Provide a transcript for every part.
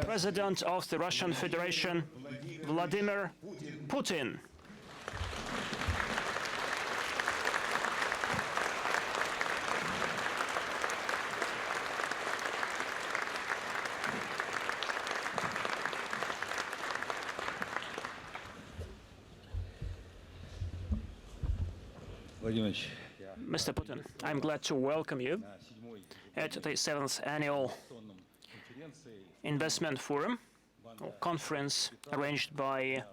President of the Russian Federation, Vladimir Putin. Mr. Putin, I'm glad to welcome you at the 7th Annual Investment Forum, or conference arranged by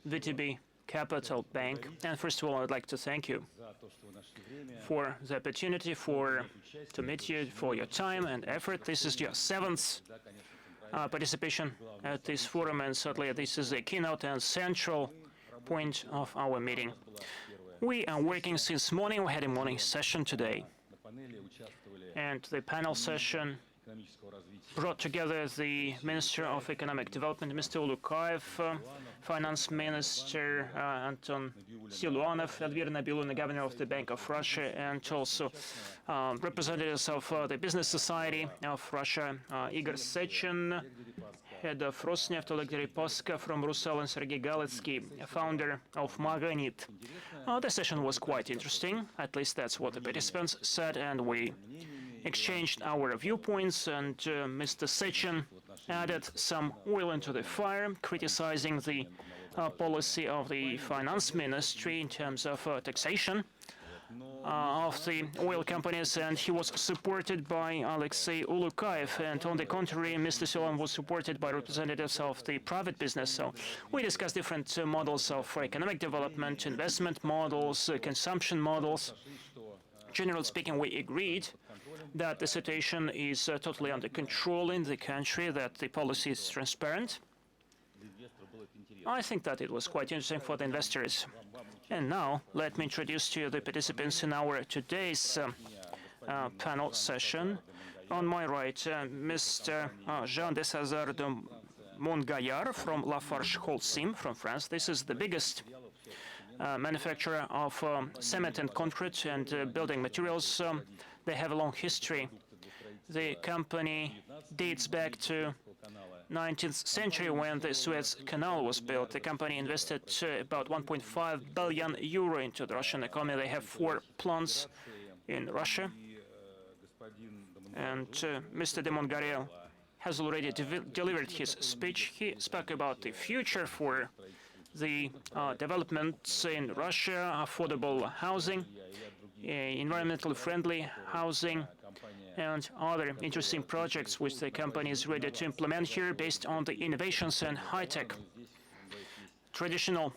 VTB Capital Bank. And first of all, I'd like to thank you for the opportunity to meet you, for your time and effort. This is your 7th participation at this forum, and certainly this is the keynote and central point of our meeting. We are working since morning. We had a morning session today, and the panel session brought together the Minister of Economic Development, Mr. Ulukayev, Finance Minister Anton Siluanov, Elvira Nabiluna, the Governor of the Bank of Russia, and also representatives of the business society of Russia, Igor Sechin, head of Rosneft, Oleg Deripaska from Rusal, and Sergei Galitsky, founder of Maganit. The session was quite interesting, at least that's what the participants said, and we exchanged our viewpoints, and Mr. Sechin added some oil into the fire, criticizing the policy of the finance ministry in terms of taxation of the oil companies, and he was supported by Alexei Ulukayev, and on the contrary, Mr. Siluanov was supported by representatives of the private business. So we discussed different models of economic development, investment models, consumption models. Generally speaking, we agreed that the situation is totally under control in the country, that the policy is transparent. I think that it was quite interesting for the investors. And now, let me introduce to you the participants in our today's panel session. On my right, Mr. Jean de César de Montgaillard from Lafarge Holcim from France. This is the biggest manufacturer of cement and concrete and building materials. They have a long history. The company dates back to 19th century when the Suez Canal was built. The company invested about 1.5 billion euro into the Russian economy. They have 4 plants in Russia. And Mr. de Montgaillard has already delivered his speech. He spoke about the future for the developments in Russia, affordable housing, environmentally friendly housing, and other interesting projects which the company is ready to implement here based on the innovations and high-tech traditional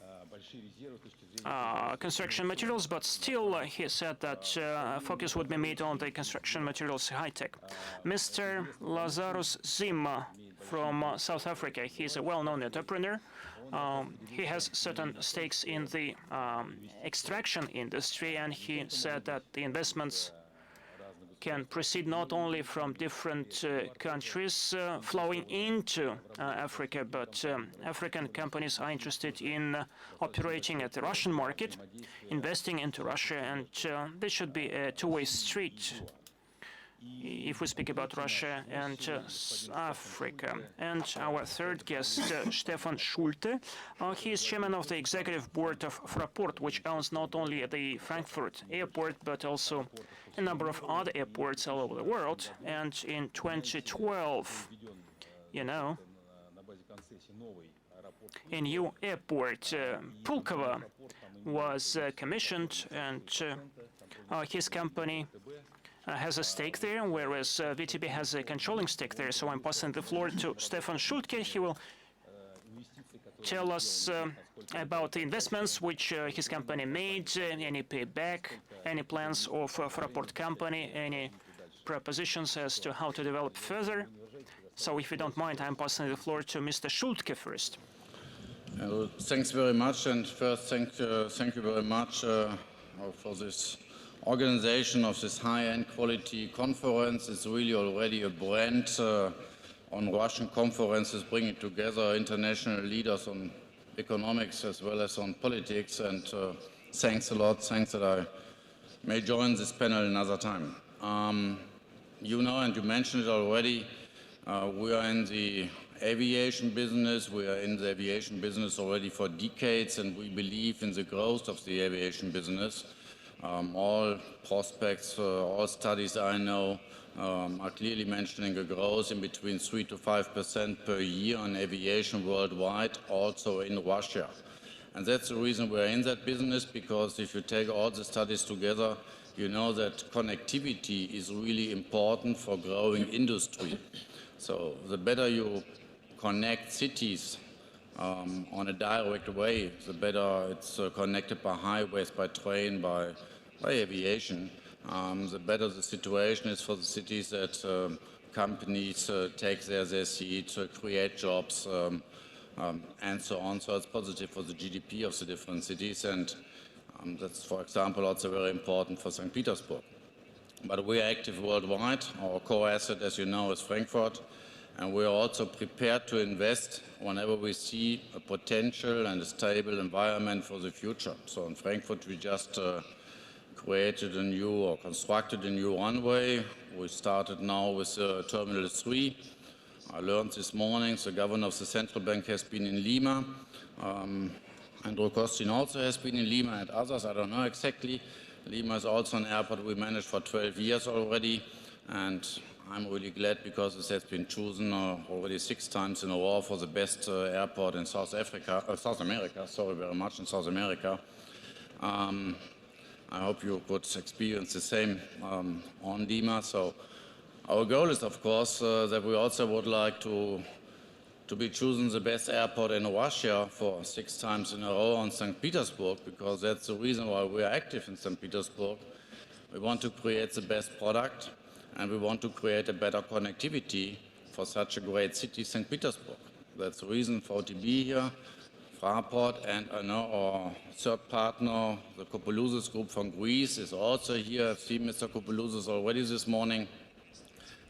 construction materials, but still he said that focus would be made on the construction materials high-tech. Mr. Lazarus Zima from South Africa, he's a well-known entrepreneur. He has certain stakes in the extraction industry, and he said that the investments can proceed not only from different countries flowing into Africa, but African companies are interested in operating at the Russian market, investing into Russia, and this should be a two-way street if we speak about Russia and Africa. And our third guest, Stefan Schulte, he is chairman of the executive board of Fraport, which owns not only the Frankfurt airport, but also a number of other airports all over the world. And in 2012, you know, a new airport, Pulkovo, was commissioned, and his company has a stake there, whereas VTB has a controlling stake there. So I'm passing the floor to Stefan Schultke. He will tell us about the investments which his company made, any payback, any plans of Fraport company, any propositions as to how to develop further. So if you don't mind, I'm passing the floor to Mr. Schultke first. Well, thanks very much, and first thank you very much for this organization of this high-end quality conference. It's really already a brand on Russian conferences, bringing together international leaders on economics as well as on politics, and thanks a lot. Thanks that I may join this panel another time. you know, and you mentioned it already, we are in the aviation business. We are in the aviation business already for decades, and we believe in the growth of the aviation business. All prospects, all studies I know are clearly mentioning a growth in between 3 to 5% per year on aviation worldwide, also in Russia. And that's the reason we're in that business, because if you take all the studies together, you know that connectivity is really important for growing industry. So the better you connect cities on a direct way, the better it's connected by highways, by train, by aviation, the better the situation is for the cities that companies take their seat, create jobs, and so on. So it's positive for the GDP of the different cities, and that's, for example, also very important for St. Petersburg. But we are active worldwide. Our core asset, as you know, is Frankfurt, and we are also prepared to invest whenever we see a potential and a stable environment for the future. So in Frankfurt, we just created a new or constructed a new runway. We started now with Terminal 3. I learned this morning the governor of the central bank has been in Lima. Andrew Kostin also has been in Lima, and others, I don't know exactly. Lima is also an airport we managed for 12 years already, and I'm really glad because it has been chosen already 6 times in a row for the best airport in South America, sorry very much, in South America. I hope you could experience the same on Lima. So our goal is, of course, that we also would like to be chosen the best airport in Russia for 6 times in a row on St. Petersburg, because that's the reason why we are active in St. Petersburg. We want to create the best product, and we want to create a better connectivity for such a great city, St. Petersburg. That's the reason for VTB here, Fraport, and I know our third partner, the Kopoulousis Group from Greece, is also here. I've seen Mr. Kopoulousis already this morning.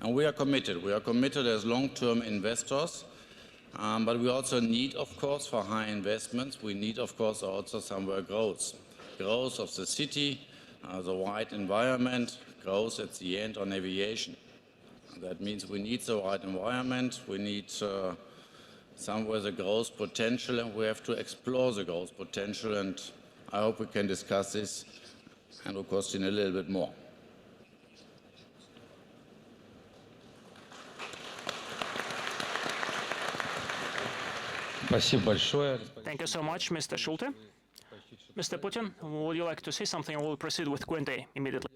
And we are committed. We are committed as long-term investors. But we also need, of course, for high investments, we need, of course, also somewhere growth. Growth of the city, the right environment, growth at the end on aviation. That means we need the right environment, we need somewhere the growth potential, and we have to explore the growth potential, and I hope we can discuss this and, of course, in a little bit more. Thank you so much, Mr. Schulte. Mr. Putin, would you like to say something? We'll proceed with Q&A immediately.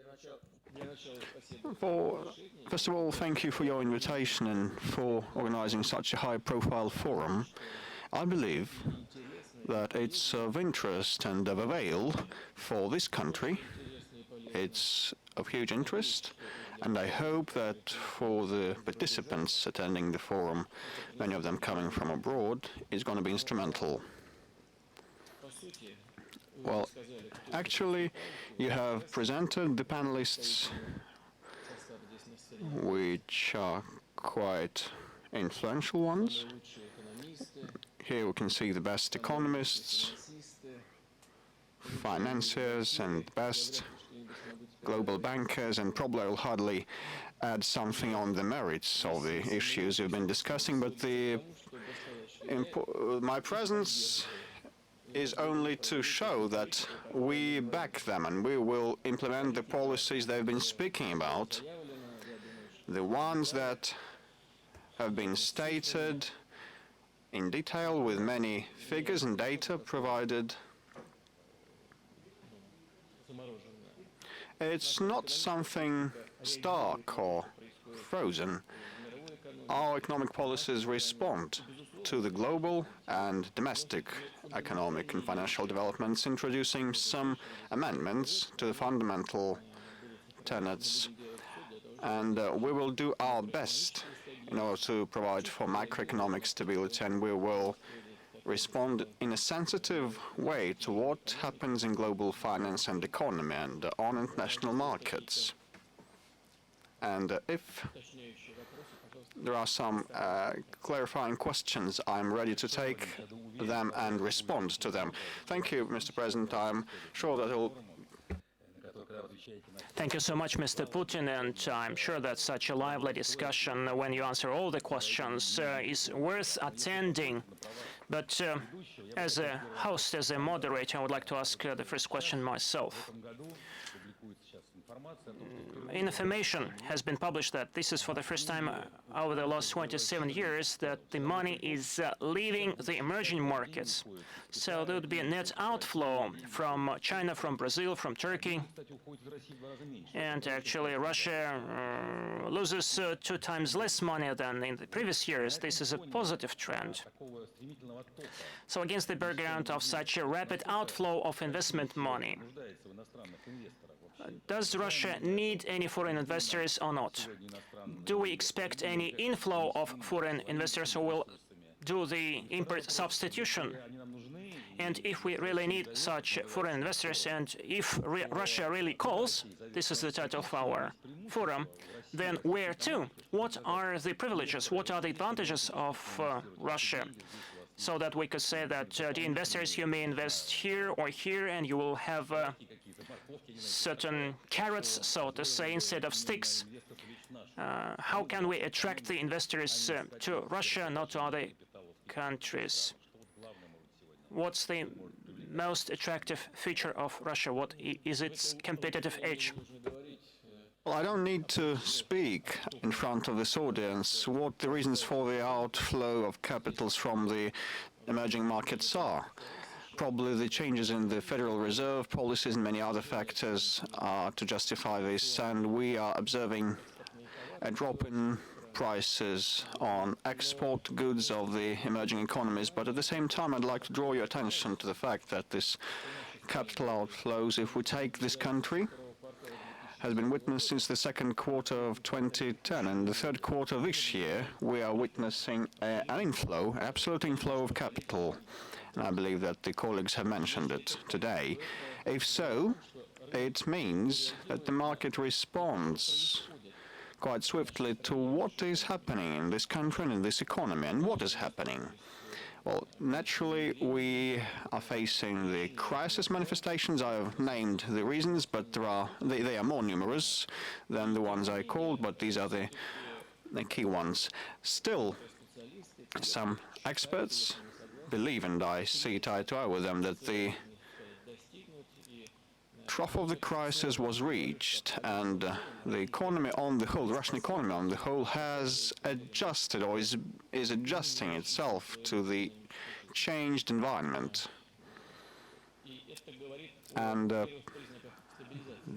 First of all, thank you for your invitation and for organizing such a high-profile forum. I believe that it's of interest and of avail for this country. It's of huge interest, and I hope that for the participants attending the forum, many of them coming from abroad, is going to be instrumental. Well, actually, you have presented the panelists, which are quite influential ones. Here we can see the best economists, financiers, and best global bankers, and probably I'll hardly add something on the merits of the issues we've been discussing, but my presence is only to show that we back them and we will implement the policies they've been speaking about, the ones that have been stated in detail with many figures and data provided. It's not something stark or frozen. Our economic policies respond to the global and domestic economic and financial developments, introducing some amendments to the fundamental tenets. And we will do our best in order to provide for macroeconomic stability, and we will respond in a sensitive way to what happens in global finance and economy and on international markets. And if there are some clarifying questions, I'm ready to take them and respond to them. Thank you, Mr. President. I'm sure that Thank you so much, Mr. Putin, and I'm sure that such a lively discussion, when you answer all the questions, is worth attending. But as a host, as a moderator, I would like to ask the first question myself. Information has been published that this is for the first time over the last 27 years that the money is leaving the emerging markets. So there would be a net outflow from China, from Brazil, from Turkey. And actually Russia loses 2 times less money than in the previous years. This is a positive trend. So against the background of such a rapid outflow of investment money, does Russia need any foreign investors or not? Do we expect any inflow of foreign investors who will do the import substitution? And if we really need such foreign investors, and if Russia really calls, this is the title of our forum, then where to? What are the privileges? What are the advantages of Russia? So that we could say that the investors, you may invest here or here, and you will have certain carrots, so to say, instead of sticks. How can we attract the investors to Russia, not to other countries? What's the most attractive feature of Russia? What is its competitive edge? Well, I don't need to speak in front of this audience what the reasons for the outflow of capitals from the emerging markets are. Probably the changes in the Federal Reserve policies and many other factors are to justify this, and we are observing a drop in prices on export goods of the emerging economies. But at the same time, I'd like to draw your attention to the fact that this capital outflows, if we take this country, has been witnessed since the second quarter of 2010. And the third quarter of this year, we are witnessing an inflow, absolute inflow of capital. And I believe that the colleagues have mentioned it today. If so, it means that the market responds quite swiftly to what is happening in this country and in this economy. And what is happening? Well, naturally, we are facing the crisis manifestations. I have named the reasons, but they are more numerous than the ones I called, but these are the key ones. Still, some experts believe, and I see it eye to eye with them, that the trough of the crisis was reached, and the economy on the whole, the Russian economy on the whole, has adjusted or is adjusting itself to the changed environment. And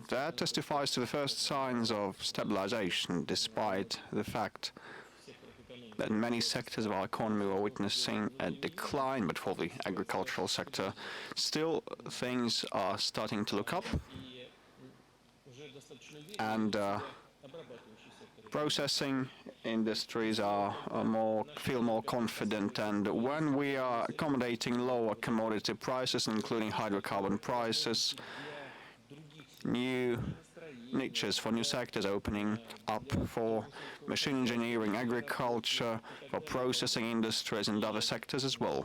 that testifies to the first signs of stabilization, despite the fact that many sectors of our economy were witnessing a decline, but for the agricultural sector, still things are starting to look up, and processing industries feel more confident. And when we are accommodating lower commodity prices, including hydrocarbon prices, new niches for new sectors opening up for machine engineering, agriculture, for processing industries and other sectors as well.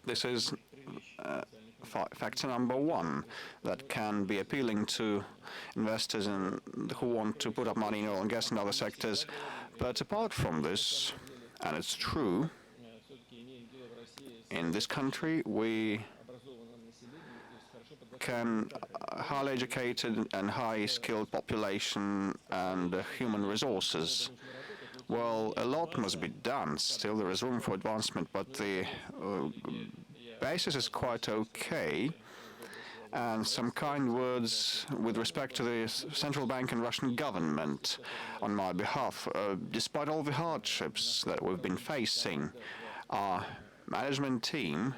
This is factor number one that can be appealing to investors who want to put up money in oil and gas and other sectors. But apart from this, and it's true, in this country we can highly educated and high-skilled population and human resources. Well, a lot must be done. Still, there is room for advancement, but the basis is quite okay. And some kind words with respect to the central bank and Russian government on my behalf. Despite all the hardships that we've been facing, our management team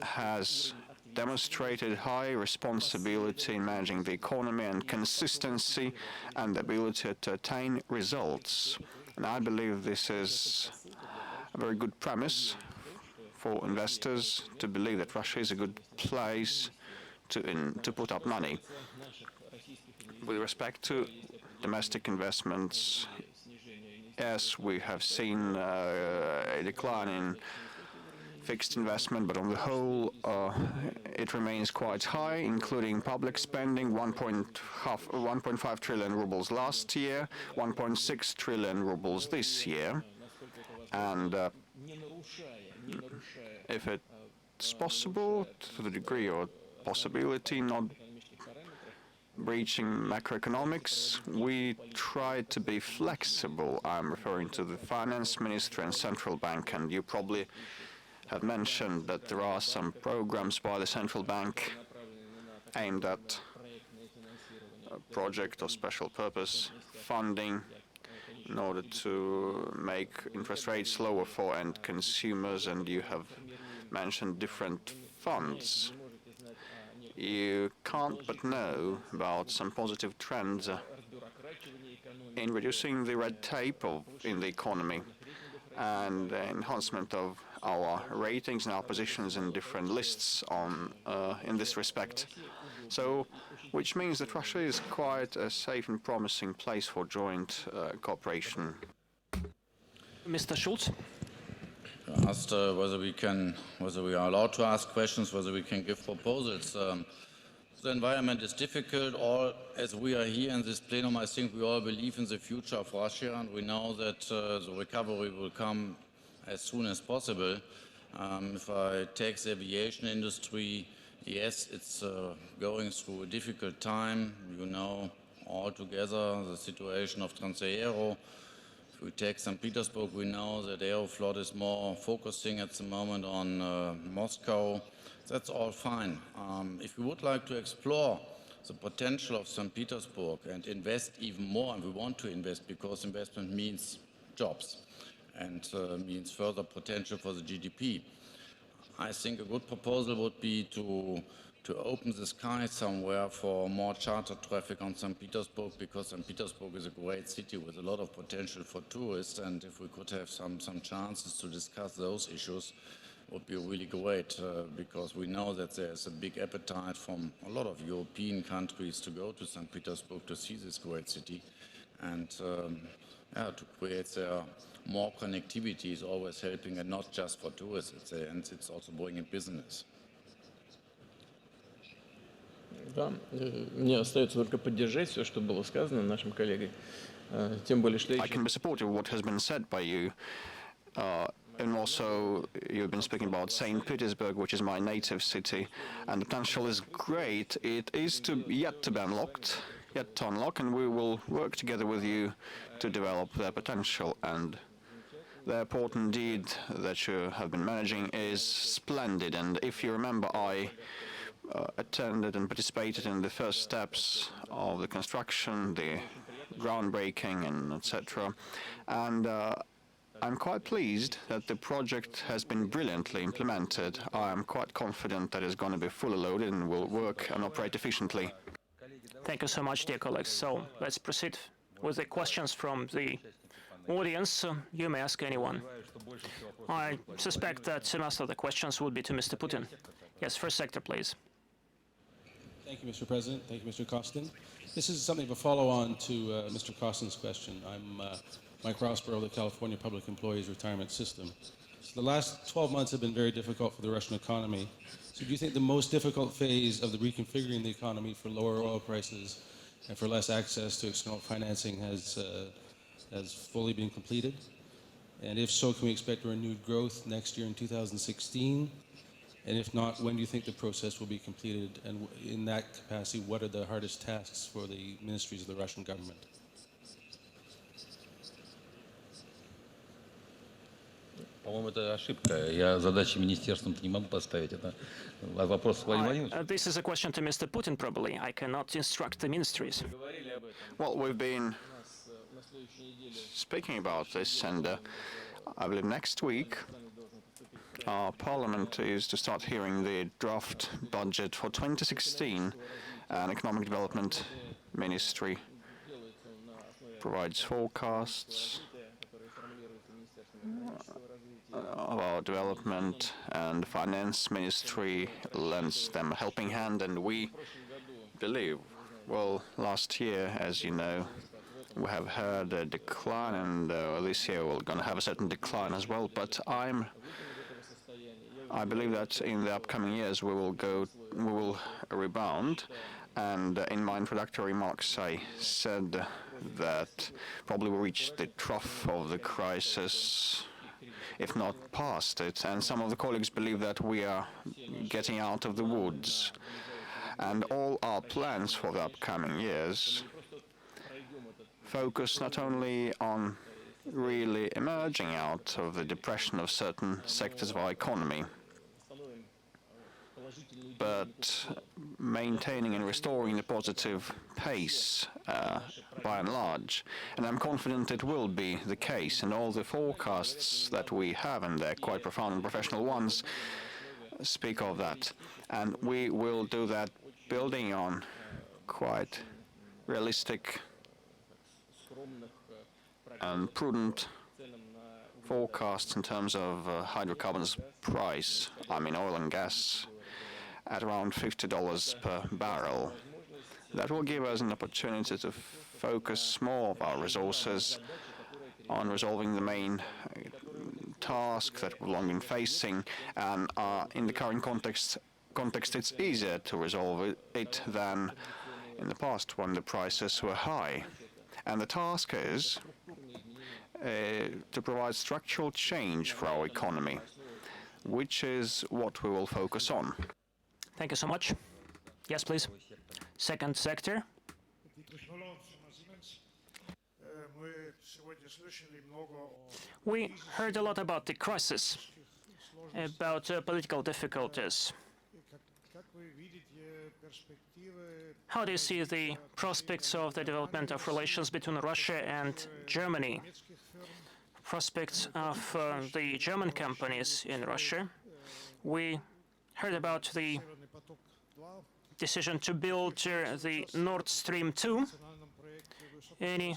has demonstrated high responsibility in managing the economy and consistency and the ability to attain results. And I believe this is a very good premise for investors to believe that Russia is a good place to put up money. With respect to domestic investments, yes, we have seen a decline in fixed investment, but on the whole, it remains quite high, including public spending, 1.5 trillion rubles last year, 1.6 trillion rubles this year. And if it's possible, to the degree or possibility, not breaching macroeconomics, we try to be flexible. I'm referring to the finance ministry and central bank, and you probably have mentioned that there are some programs by the central bank aimed at a project of special purpose funding in order to make interest rates lower for end consumers, and you have mentioned different funds. You can't but know about some positive trends in reducing the red tape in the economy and enhancement of our ratings and our positions in different lists in this respect. So, which means that Russia is quite a safe and promising place for joint cooperation. Mr. Schulz? Asked whether we are allowed to ask questions, whether we can give proposals. The environment is difficult. As we are here in this plenum, I think we all believe in the future of Russia, and we know that the recovery will come as soon as possible. If I take the aviation industry, yes, it's going through a difficult time. You know altogether the situation of Transaero. If we take St. Petersburg, we know that Aeroflot is more focusing at the moment on Moscow. That's all fine. If we would like to explore the potential of St. Petersburg and invest even more, and we want to invest because investment means jobs and means further potential for the GDP, I think a good proposal would be to open the sky somewhere for more charter traffic on St. Petersburg, because St. Petersburg is a great city with a lot of potential for tourists, and if we could have some chances to discuss those issues, would be really great, because we know that there's a big appetite from a lot of European countries to go to St. Petersburg to see this great city, and to create there more connectivity is always helping, and not just for tourists, and it's also bringing business. Да, мне остается только поддержать все, что было сказано нашим коллегой. Тем более, что I can be supportive of what has been said by you. And also, you've been speaking about St. Petersburg, which is my native city, and the potential is great. It is yet to be unlocked, yet to unlock, and we will work together with you to develop their potential. And the airport, indeed, that you have been managing is splendid. And if you remember, I attended and participated in the first steps of the construction, the groundbreaking, and etc. And I'm quite pleased that the project has been brilliantly implemented. I am quite confident that it's going to be fully loaded and will work and operate efficiently. Thank you so much, dear colleagues. So let's proceed with the questions from the audience. You may ask anyone. I suspect that most of the questions would be to Mr. Putin. Yes, first sector, please. Thank you, Mr. President. Thank you, Mr. Kostin. This is something of a follow-on to Mr. Kostin's question. I'm Mike Rossborough of the California Public Employees Retirement System. So the last 12 months have been very difficult for the Russian economy. So do you think the most difficult phase of the reconfiguring the economy for lower oil prices and for less access to external financing has fully been completed? And if so, can we expect renewed growth next year in 2016? And if not, when do you think the process will be completed? And in that capacity, what are the hardest tasks for the ministries of the Russian government? По-моему, это ошибка. Я задачи министерствам не могу поставить. Это вопрос Владимира Владимировича. This is a question to Mr. Putin, probably. I cannot instruct the ministries. Well, we've been speaking about this, and I believe next week our parliament is to start hearing the draft budget for 2016, and Economic Development Ministry provides forecasts of our development, and the Finance Ministry lends them a helping hand, and we believe, well, last year, as you know, we have had a decline, and this year we're going to have a certain decline as well, but I'm I believe that in the upcoming years we will rebound. And in my introductory remarks, I said that probably we reached the trough of the crisis, if not past it. And some of the colleagues believe that we are getting out of the woods. And all our plans for the upcoming years focus not only on really emerging out of the depression of certain sectors of our economy, but maintaining and restoring the positive pace by and large. And I'm confident it will be the case, and all the forecasts that we have, and they're quite profound and professional ones, speak of that. And we will do that building on quite realistic and prudent forecasts in terms of hydrocarbons price, I mean oil and gas, at around $50 per barrel. That will give us an opportunity to focus more of our resources on resolving the main task that we've long been facing, and in the current context it's easier to resolve it than in the past when the prices were high. And the task is to provide structural change for our economy, which is what we will focus on. Thank you so much. Yes, please. Second sector. We heard a lot about the crisis, about political difficulties. How do you see the prospects of the development of relations between Russia and Germany? Prospects of the German companies in Russia? We heard about the decision to build the Nord Stream 2. Any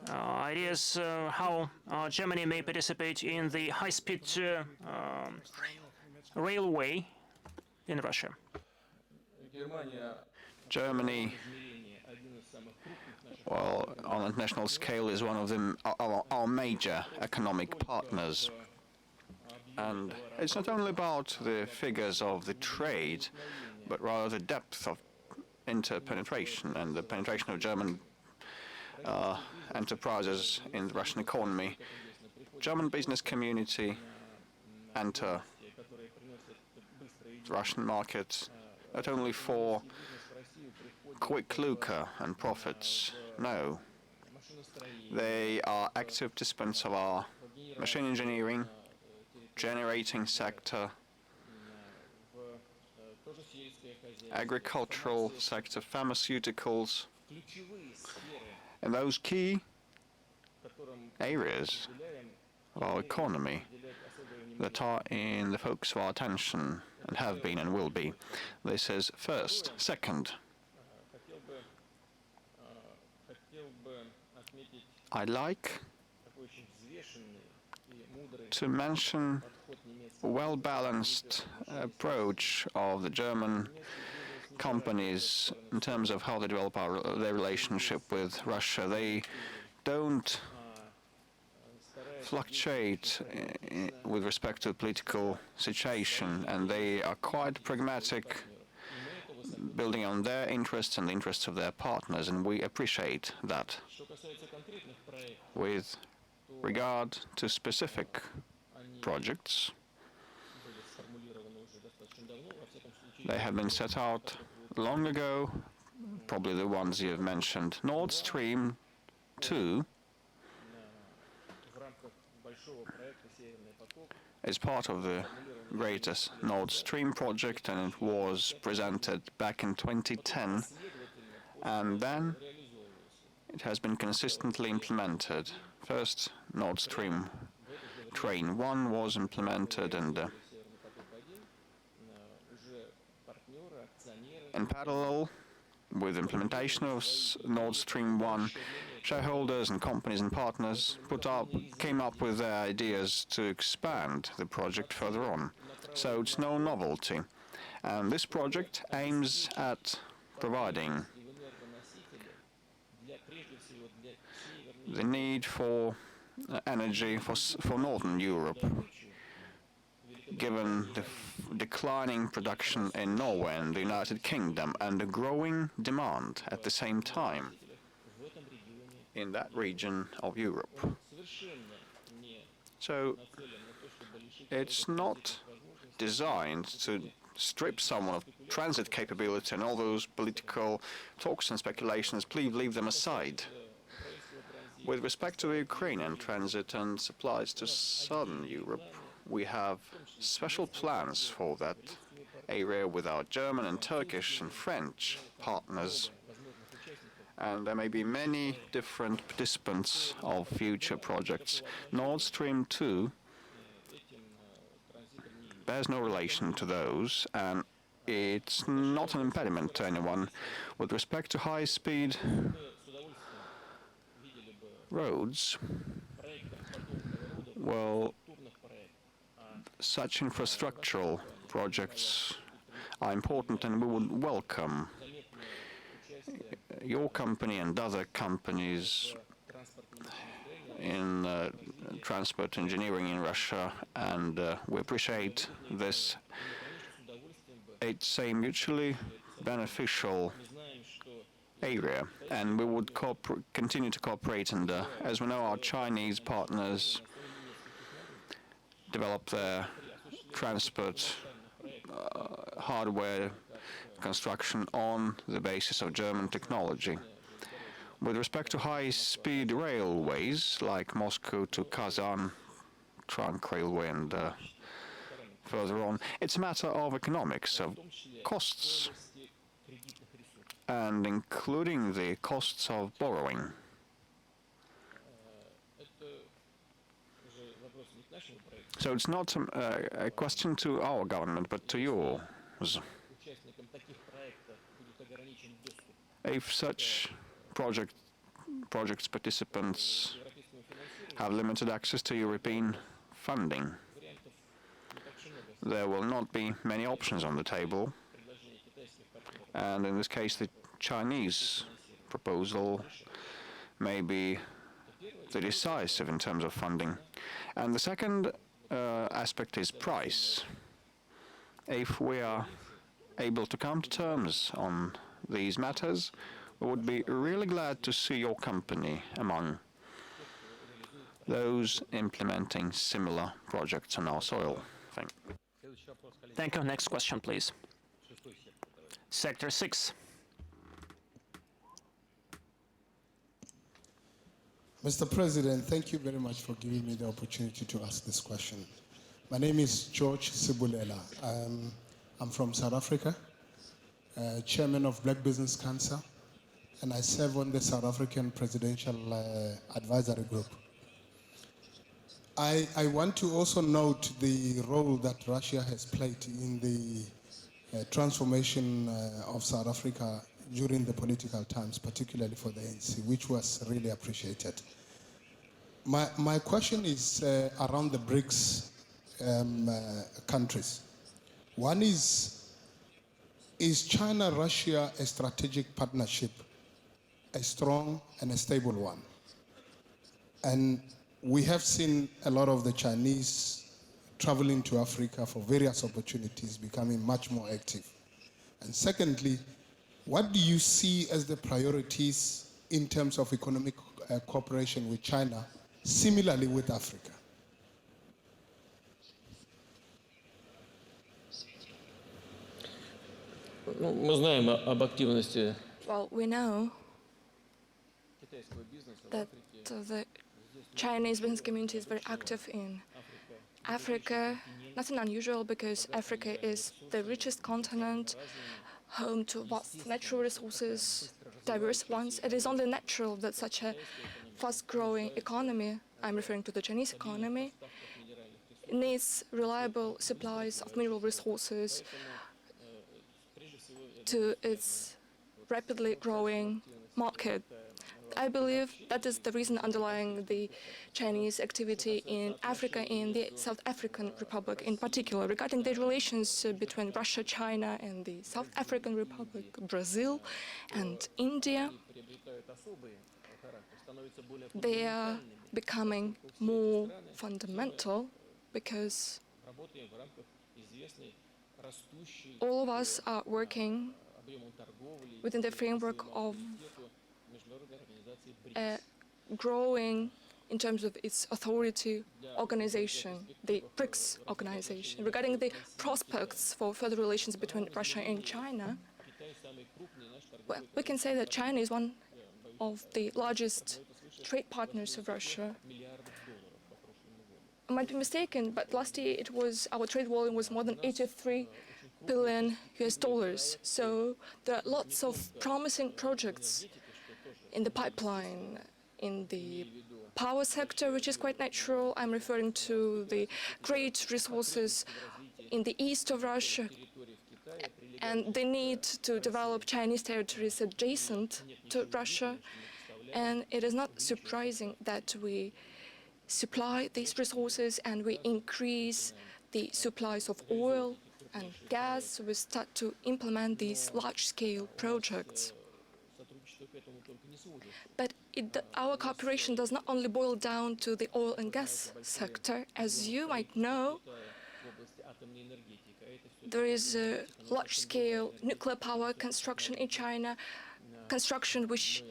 ideas how Germany may participate in the high-speed railway in Russia? Germany, well, on a international scale, is one of our major economic partners. And it's not only about the figures of the trade, but rather the depth of interpenetration and the penetration of German enterprises in the Russian economy. German business community enter the Russian market not only for quick lucre and profits, no. They are active participants of our machine engineering, generating sector, agricultural sector, pharmaceuticals, and those key areas of our economy that are in the focus of our attention and have been and will be. This is first. Second, I'd like to mention a well-balanced approach of the German companies in terms of how they develop their relationship with Russia. They don't fluctuate with respect to the political situation, and they are quite pragmatic, building on their interests and the interests of their partners, and we appreciate that. With regard to specific projects, they have been set out long ago, probably the ones you have mentioned. Nord Stream 2 is part of the greatest Nord Stream project, and it was presented back in 2010, and then it has been consistently implemented. First, Nord Stream Train 1 was implemented, and in parallel with implementation of Nord Stream 1, shareholders and companies and partners came up with their ideas to expand the project further on. So it's no novelty. And this project aims at providing the need for energy for Northern Europe, given the declining production in Norway and the United Kingdom and the growing demand at the same time in that region of Europe. So it's not designed to strip someone of transit capability, and all those political talks and speculations, please leave them aside. With respect to the Ukrainian transit and supplies to southern Europe, we have special plans for that area with our German and Turkish and French partners. And there may be many different participants of future projects. Nord Stream 2 bears no relation to those, and it's not an impediment to anyone. With respect to high-speed roads, well, such infrastructural projects are important, and we would welcome your company and other companies in transport engineering in Russia, and we appreciate this. It's a mutually beneficial area, and we would continue to cooperate. And as we know, our Chinese partners develop their transport hardware construction on the basis of German technology. With respect to high-speed railways, like Moscow to Kazan trunk railway and further on, it's a matter of economics, of costs, and including the costs of borrowing. So it's not a question to our government, but to yours. If such projects participants have limited access to European funding, there will not be many options on the table. And in this case, the Chinese proposal may be the decisive in terms of funding. And the second aspect is price. If we are able to come to terms on these matters, we would be really glad to see your company among those implementing similar projects on our soil. Thank you. Thank you. Next question, please. Sector 6. Mr. President, thank you very much for giving me the opportunity to ask this question. My name is George Sibulela. I'm from South Africa, chairman of Black Business Council, and I serve on the South African Presidential Advisory Group. I want to also note the role that Russia has played in the transformation of South Africa during the political times, particularly for the ANC, which was really appreciated. My question is around the BRICS countries. One is China-Russia a strategic partnership, a strong and a stable one? And we have seen a lot of the Chinese traveling to Africa for various opportunities, becoming much more active. And secondly, what do you see as the priorities in terms of economic cooperation with China, similarly with Africa? Мы знаем об активности Well, we know that the Chinese business community is very active in Africa. Nothing unusual, because Africa is the richest continent, home to vast natural resources, diverse ones. It is only natural that such a fast-growing economy, I'm referring to the Chinese economy, needs reliable supplies of mineral resources to its rapidly growing market. I believe that is the reason underlying the Chinese activity in Africa, in the South African Republic in particular. Regarding the relations between Russia, China, and the South African Republic, Brazil, and India, they are becoming more fundamental because all of us are working within the framework of growing in terms of its authority organization, the BRICS organization. Regarding the prospects for further relations between Russia and China, well, we can say that China is one of the largest trade partners of Russia. I might be mistaken, but last year our trade volume was more than 83 billion US dollars. So there are lots of promising projects in the pipeline in the power sector, which is quite natural. I'm referring to the great resources in the east of Russia and the need to develop Chinese territories adjacent to Russia. And it is not surprising that we supply these resources and we increase the supplies of oil and gas. We start to implement these large-scale projects. But our cooperation does not only boil down to the oil and gas sector. As you might know, there is a large-scale nuclear power construction in China, construction which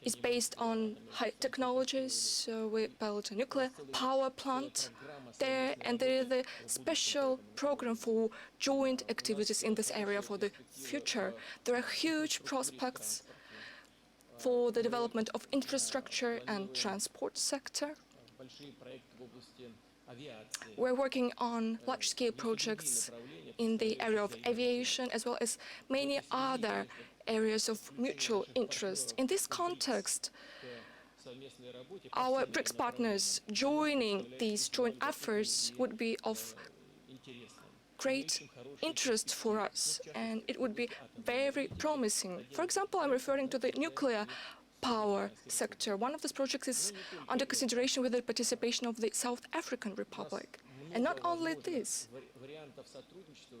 is based on high technologies. So we built a nuclear power plant there, and there is a special program for joint activities in this area for the future. There are huge prospects for the development of infrastructure and transport sector. We're working on large-scale projects in the area of aviation, as well as many other areas of mutual interest. In this context, our BRICS partners joining these joint efforts would be of great interest for us, and it would be very promising. For example, I'm referring to the nuclear power sector. One of these projects is under consideration with the participation of the South African Republic. And not only this,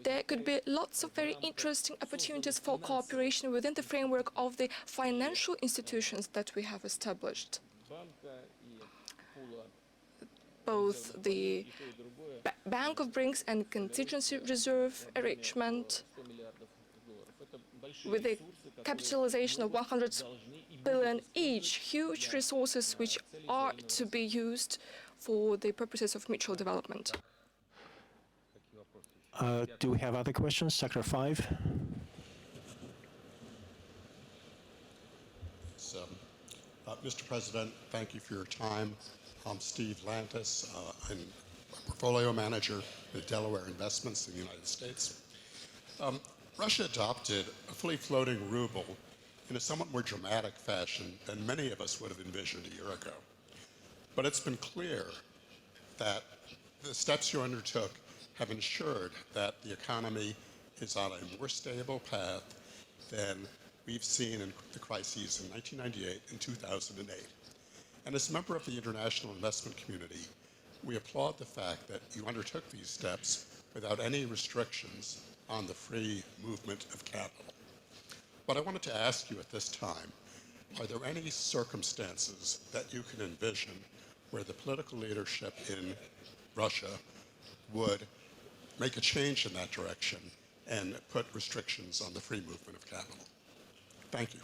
there could be lots of very interesting opportunities for cooperation within the framework of the financial institutions that we have established. Both the Bank of BRICS and contingency reserve arrangement with a capitalization of 100 billion each, huge resources which are to be used for the purposes of mutual development. Do we have other questions? Sector 5. Mr. President, thank you for your time. I'm Steve Lantis. I'm a portfolio manager with Delaware Investments in the United States. Russia adopted a fully floating ruble in a somewhat more dramatic fashion than many of us would have envisioned a year ago. But it's been clear that the steps you undertook have ensured that the economy is on a more stable path than we've seen in the crises in 1998 and 2008. And as a member of the international investment community, we applaud the fact that you undertook these steps without any restrictions on the free movement of capital. But I wanted to ask you at this time, are there any circumstances that you can envision where the political leadership in Russia would make a change in that direction and put restrictions on the free movement of capital? Thank you.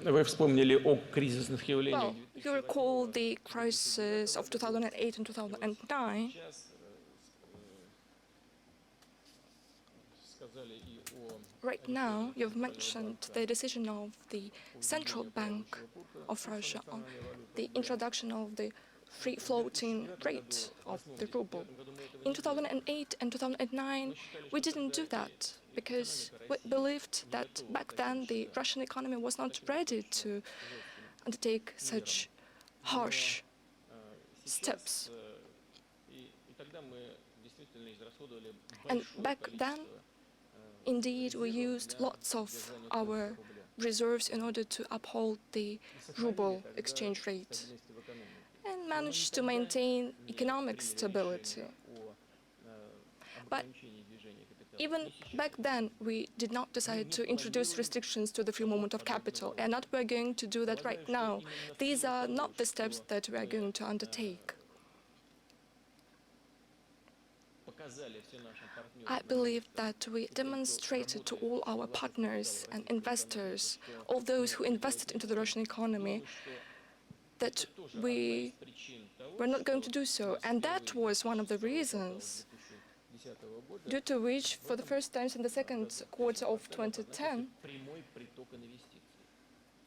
Well, you recall the crisis of 2008 and 2009. Right now, you've mentioned the decision of the Central Bank of Russia on the introduction of the free-floating rate of the ruble. In 2008 and 2009, we didn't do that because we believed that back then the Russian economy was not ready to undertake such harsh steps. And back then, indeed, we used lots of our reserves in order to uphold the ruble exchange rate and managed to maintain economic stability. But Even back then, we did not decide to introduce restrictions to the free movement of capital, and not we're going to do that right now. These are not the steps that we are going to undertake. I believe that we demonstrated to all our partners and investors, all those who invested into the Russian economy, that we were not going to do so. And that was one of the reasons due to which, for the first time in the second quarter of 2010,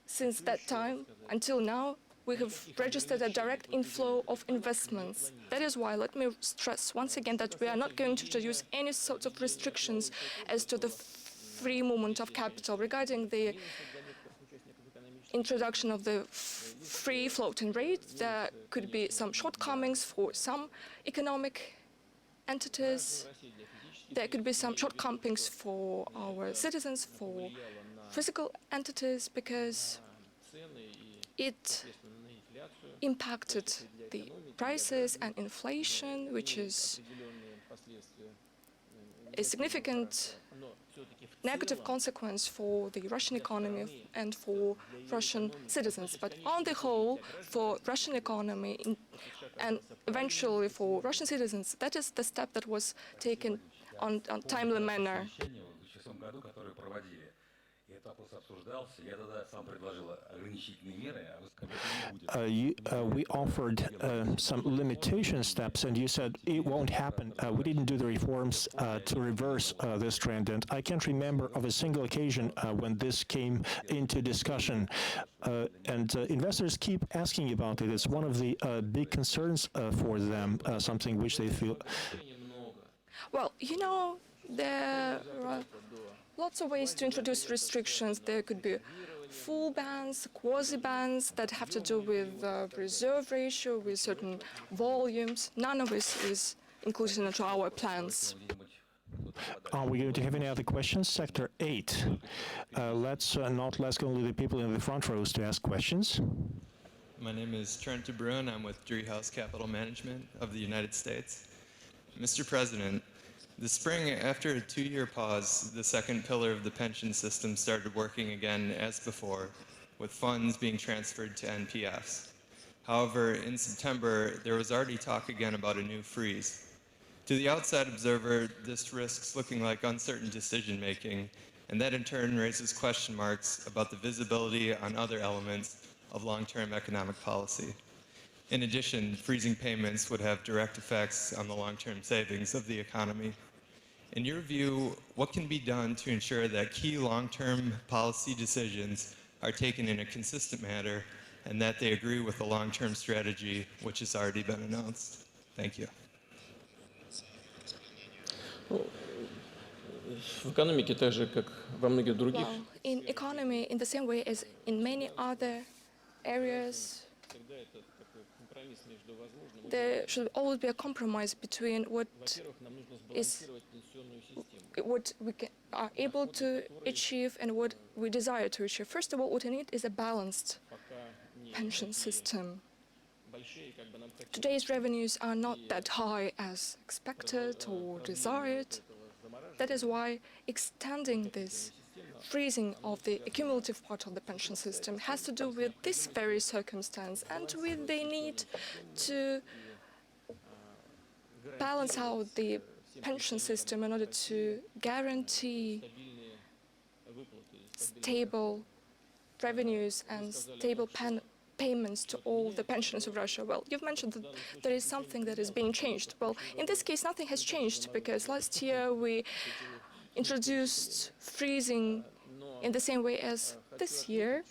since that time until now, we have registered a direct inflow of investments. That is why, let me stress once again that we are not going to introduce any sorts of restrictions as to the free movement of capital. Regarding the introduction of the free floating rate, there could be some shortcomings for some economic entities. There could be some shortcomings for our citizens, for physical entities, because it impacted the prices and inflation, which is a significant negative consequence for the Russian economy and for Russian citizens. But on the whole, for Russian economy and eventually for Russian citizens, that is the step that was taken on a timely manner. We offered some limitation steps, and you said it won't happen. We didn't do the reforms to reverse this trend, and I can't remember of a single occasion when this came into discussion. And investors keep asking about it. It's one of the big concerns for them, something which they feel. Well, you know, there are lots of ways to introduce restrictions. There could be full bans, quasi-bans that have to do with reserve ratio, with certain volumes. None of this is included into our plans. Are we going to have any other questions? Sector 8. Let's not ask only the people in the front rows to ask questions. My name is Trent DeBruin. I'm with VTB Capital Management of the United States. Mr. President, this spring, after a 2-year pause, the second pillar of the pension system started working again as before, with funds being transferred to NPFs. However, in September, there was already talk again about a new freeze. To the outside observer, this risks looking like uncertain decision-making, and that in turn raises question marks about the visibility on other elements of long-term economic policy. In addition, freezing payments would have direct effects on the long-term savings of the economy. In your view, what can be done to ensure that key long-term policy decisions are taken in a consistent manner and that they agree with the long-term strategy which has already been announced? Thank you. В экономике, так же, как во многих других, Well, in economy, in the same way as in many other areas, there should always be a compromise between what we are able to achieve and what we desire to achieve. First of all, what we need is a balanced pension system. Today's revenues are not that high as expected or desired. That is why extending this freezing of the accumulative part of the pension system has to do with this very circumstance and with the need to balance out the pension system in order to guarantee stable revenues and stable payments to all the pensioners of Russia. Well, you've mentioned that there is something that is being changed. Well, in this case, nothing has changed because last year we introduced freezing in the same way as this year.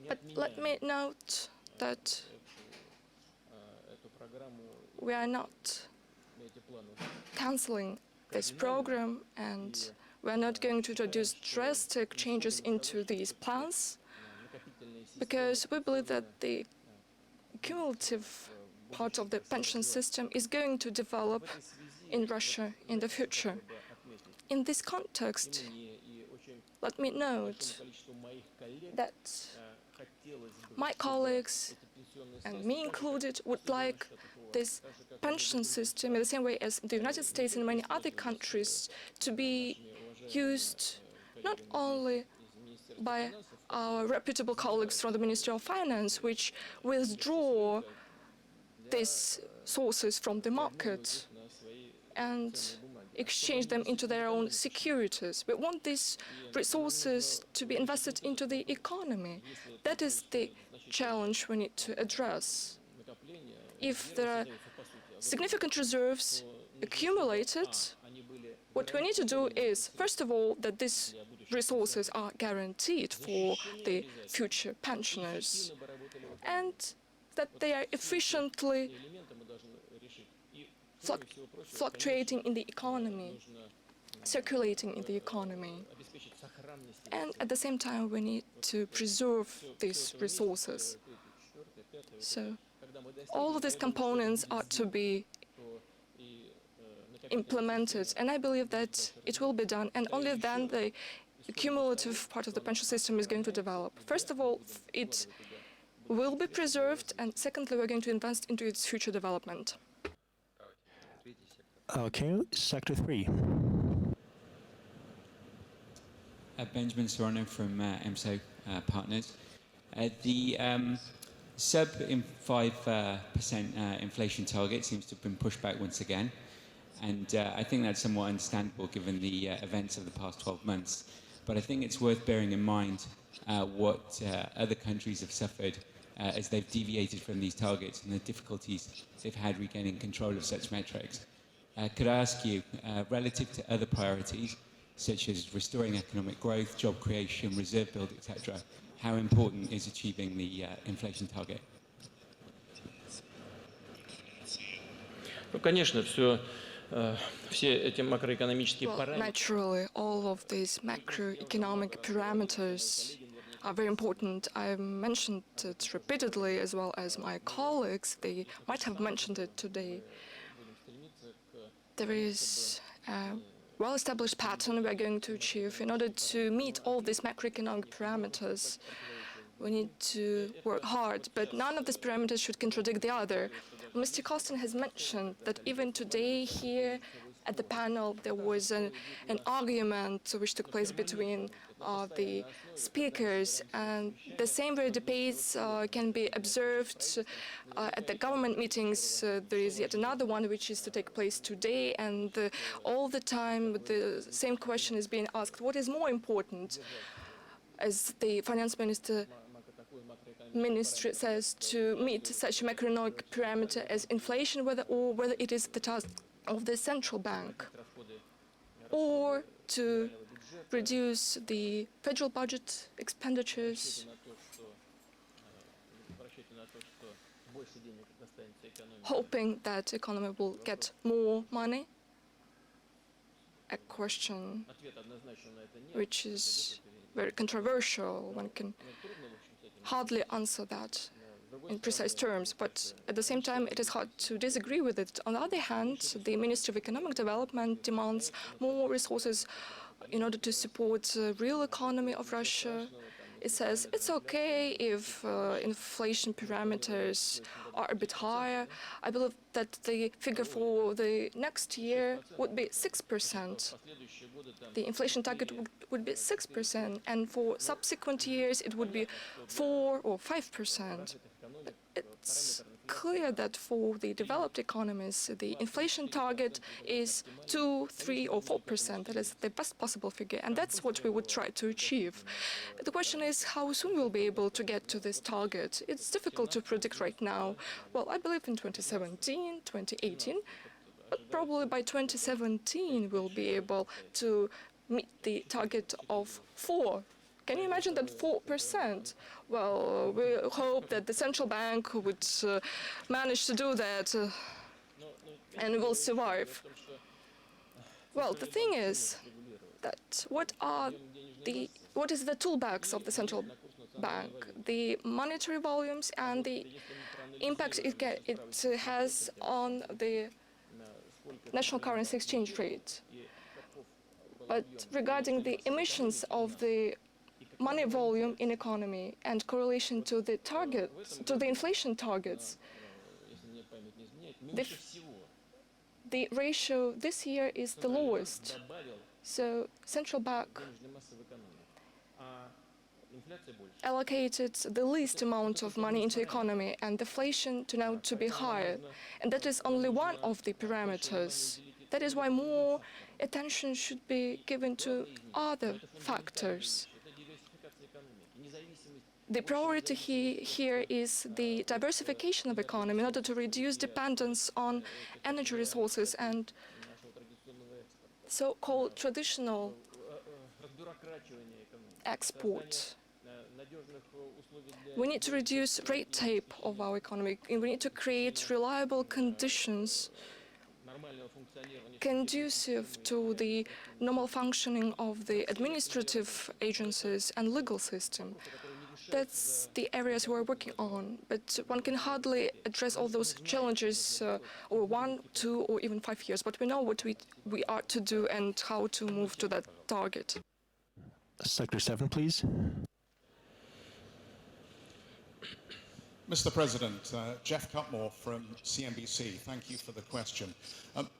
But let me note that we are not canceling this program, and we are not going to introduce drastic changes into these plans, because we believe that the cumulative part of the pension system is going to develop in Russia in the future. In this context, let me note that my colleagues, and me included, would like this pension system, in the same way as the United States and many other countries, to be used not only by our reputable colleagues from the Ministry of Finance, which withdraw these sources from the market and exchange them into their own securities. We want these resources to be invested into the economy. That is the challenge we need to address. If there are significant reserves accumulated, what we need to do is, first of all, that these resources are guaranteed for the future pensioners, and that they are efficiently fluctuating in the economy, circulating in the economy. And at the same time, we need to preserve these resources. So all of these components are to be implemented, and I believe that it will be done, and only then the cumulative part of the pension system is going to develop. First of all, it will be preserved, and secondly, we're going to invest into its future development. Okay, Sector 3. Benjamin Serrano from EMSO Partners. The sub 5% inflation target seems to have been pushed back once again, and I think that's somewhat understandable given the events of the past 12 months. But I think it's worth bearing in mind what other countries have suffered as they've deviated from these targets and the difficulties they've had regaining control of such metrics. Could I ask you, relative to other priorities, such as restoring economic growth, job creation, reserve build, etc., how important is achieving the inflation target? Well, naturally, all of these macroeconomic parameters are very important. I mentioned it repeatedly, as well as my colleagues. They might have mentioned it today. There is a well-established pattern we're going to achieve. In order to meet all these macroeconomic parameters, we need to work hard, but none of these parameters should contradict the other. Mr. Kostin has mentioned that even today here at the panel there was an argument which took place between the speakers, and the same very debates can be observed at the government meetings. There is yet another one which is to take place today, and all the time the same question is being asked: what is more important? As the finance ministry says, to meet such a macroeconomic parameter as inflation, whether it is the task of the central bank, or to reduce the federal budget expenditures, hoping that the economy will get more money. A question which is very controversial. One can hardly answer that in precise terms, but at the same time it is hard to disagree with it. On the other hand, the Ministry of Economic Development demands more resources in order to support the real economy of Russia. It says it's okay if inflation parameters are a bit higher. I believe that the figure for the next year would be 6%. The inflation target would be 6%, and for subsequent years it would be 4 or 5%. It's clear that for the developed economies, the inflation target is 2, 3, or 4%. That is the best possible figure, and that's what we would try to achieve. The question is how soon we'll be able to get to this target. It's difficult to predict right now. Well, I believe in 2017, 2018, but probably by 2017 we'll be able to meet the target of 4. Can you imagine that 4%? Well, we hope that the central bank would manage to do that and will survive. Well, the thing is that what is the toolbox of the central bank? The monetary volumes and the impact it has on the national currency exchange rate. But regarding the emissions of the money volume in economy and correlation to the targets, to the inflation targets, the ratio this year is the lowest. So central bank allocated the least amount of money into economy, and deflation turned out to be higher. And that is only one of the parameters. That is why more attention should be given to other factors. The priority here is the diversification of economy in order to reduce dependence on energy resources and so-called traditional export. We need to reduce red tape of our economy, and we need to create reliable conditions conducive to the normal functioning of the administrative agencies and legal system. That's the areas we're working on, but one can hardly address all those challenges over 1, 2, or even 5 years. But we know what we are to do and how to move to that target. Sector 7, please. Mr. President, Jeff Cutmore from CNBC. Thank you for the question.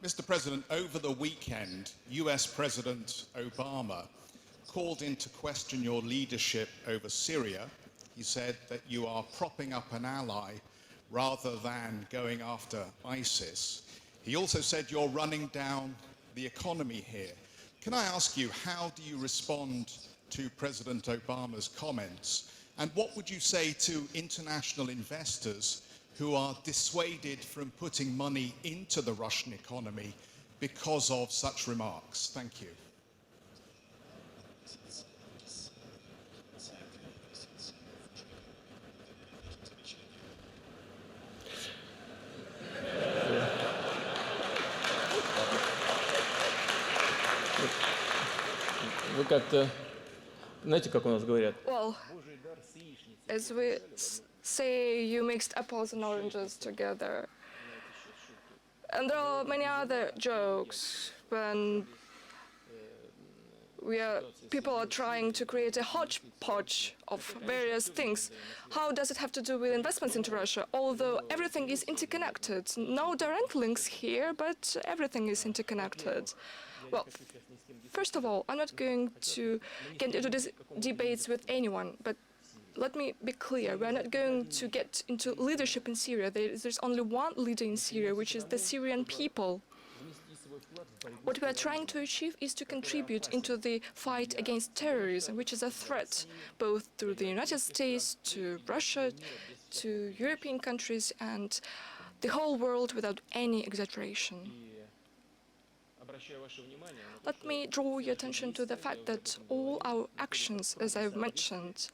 Mr. President, over the weekend, US President Obama called into question your leadership over Syria. He said that you are propping up an ally rather than going after ISIS. He also said you're running down the economy here. Can I ask you, how do you respond to President Obama's comments? And what would you say to international investors who are dissuaded from putting money into the Russian economy because of such remarks? Thank you. Вы как-то, знаете, как у нас говорят? Well, as we say, you mixed apples and oranges together. And there are many other jokes when people are trying to create a hodgepodge of various things. How does it have to do with investments into Russia? Although everything is interconnected. No direct links here, but everything is interconnected. Well, first of all, I'm not going to get into these debates with anyone, but let me be clear, we're not going to get into leadership in Syria. There's only one leader in Syria, which is the Syrian people. What we are trying to achieve is to contribute into the fight against terrorism, which is a threat both to the United States, to Russia, to European countries, and the whole world without any exaggeration. Let me draw your attention to the fact that all our actions, as I've mentioned,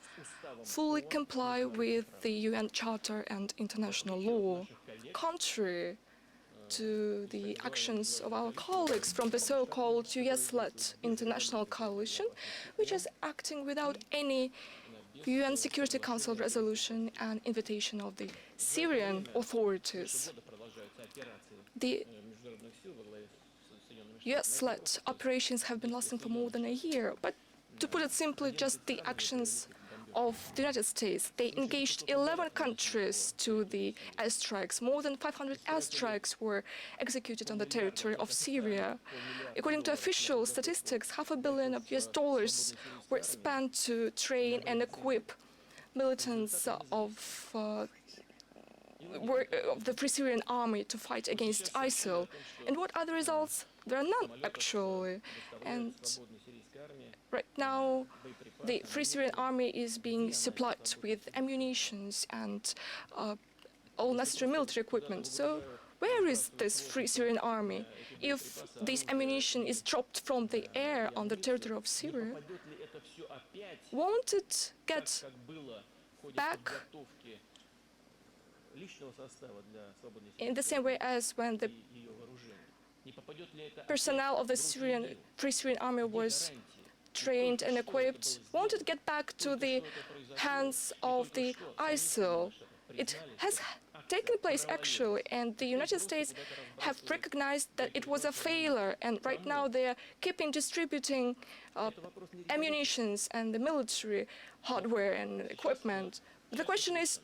fully comply with the UN Charter and international law, contrary to the actions of our colleagues from the so-called US-led international coalition, which is acting without any UN Security Council resolution and invitation of the Syrian authorities. The US-led operations have been lasting for more than a year, but to put it simply, just the actions of the United States. They engaged 11 countries to the airstrikes. More than 500 airstrikes were executed on the territory of Syria. According to official statistics, $500 million US were spent to train and equip militants of the Free Syrian Army to fight against ISIL. And what are the results? There are none, actually. And right now, the Free Syrian Army is being supplied with ammunition and all necessary military equipment. So where is this Free Syrian Army? If this ammunition is dropped from the air on the territory of Syria, won't it get back in the same way as when the personnel of the Free Syrian Army was trained and equipped? Won't it get back to the hands of the ISIL? It has taken place actually, and the United States have recognized that it was a failure, and right now they are keeping distributing ammunitions and the military hardware and equipment. The question is,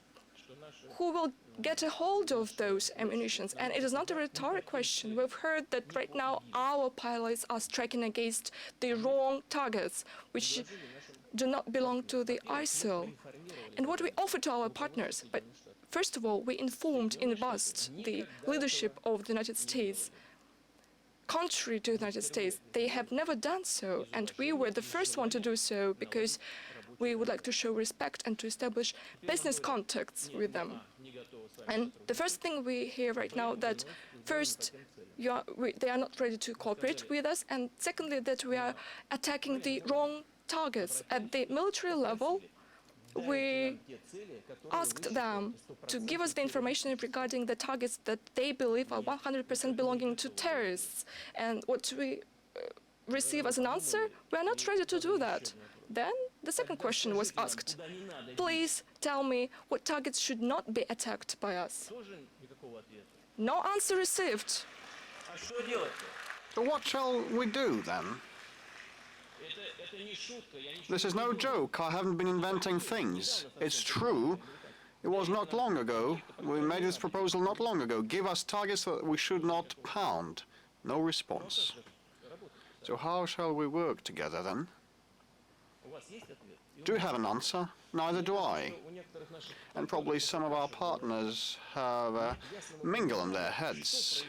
who will get a hold of those ammunitions? And it is not a rhetoric question. We've heard that right now our pilots are striking against the wrong targets, which do not belong to the ISIL. And what we offer to our partners, but first of all, we informed in advance the leadership of the United States. Contrary to the United States, they have never done so, and we were the first one to do so because we would like to show respect and to establish business contacts with them. And the first thing we hear right now that first they are not ready to cooperate with us, and secondly that we are attacking the wrong targets. At the military level, we asked them to give us the information regarding the targets that they believe are 100% belonging to terrorists. And what we receive as an answer, we are not ready to do that. Then the second question was asked. Please tell me what targets should not be attacked by us. No answer received. So what shall we do then? This is no joke. I haven't been inventing things. It's true. It was not long ago. We made this proposal not long ago. Give us targets that we should not pound. No response. So how shall we work together then? Do you have an answer? Neither do I. And probably some of our partners have a mingle in their heads.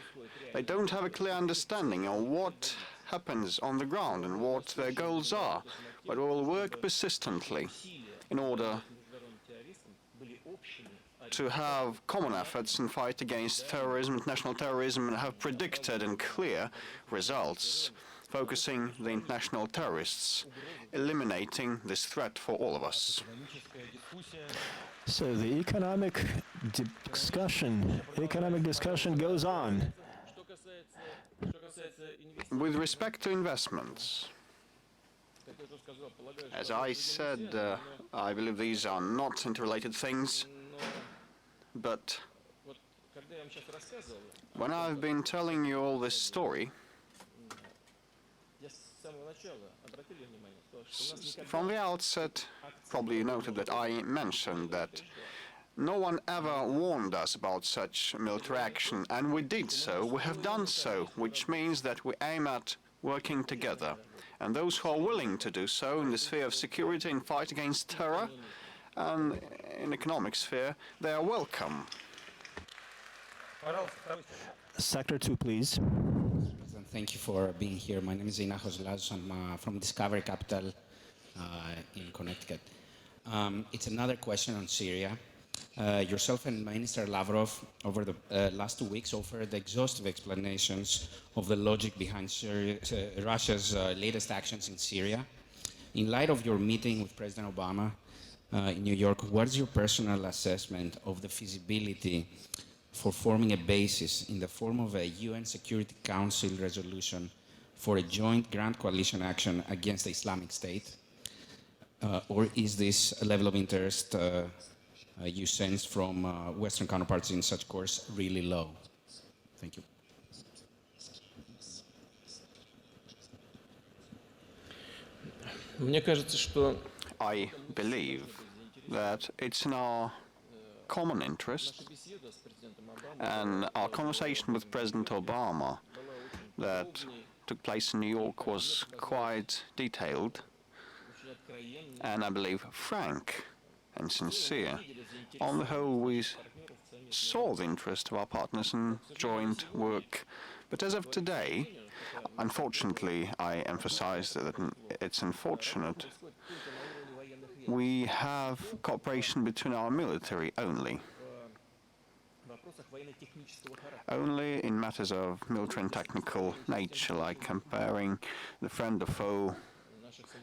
They don't have a clear understanding of what happens on the ground and what their goals are, but we will work persistently in order to have common efforts in fight against terrorism, international terrorism, and have predicted and clear results, focusing the international terrorists, eliminating this threat for all of us. So the economic discussion goes on. With respect to investments, as I said, I believe these are not interrelated things, but when I've been telling you all this story, from the outset, probably you noted that I mentioned that no one ever warned us about such military action, and we did so. We have done so, which means that we aim at working together. And those who are willing to do so in the sphere of security and fight against terror, and in economic sphere, they are welcome. Sector 2, please. Thank you for being here. My name is Inachos Lazos. I'm from VTB Capital in Connecticut. It's another question on Syria. Yourself and Minister Lavrov over the last 2 weeks offered exhaustive explanations of the logic behind Russia's latest actions in Syria. In light of your meeting with President Obama in New York, what is your personal assessment of the feasibility for forming a basis in the form of a UN Security Council resolution for a joint grand coalition action against the Islamic State? Or is this a level of interest you sense from Western counterparts in such course really low? Thank you. I believe that it's in our common interest, and our conversation with President Obama that took place in New York was quite detailed and I believe frank and sincere. On the whole, we saw the interest of our partners in joint work. But as of today, unfortunately, I emphasize that it's unfortunate, we have cooperation between our military only. Only in matters of military and technical nature, like comparing the friend or foe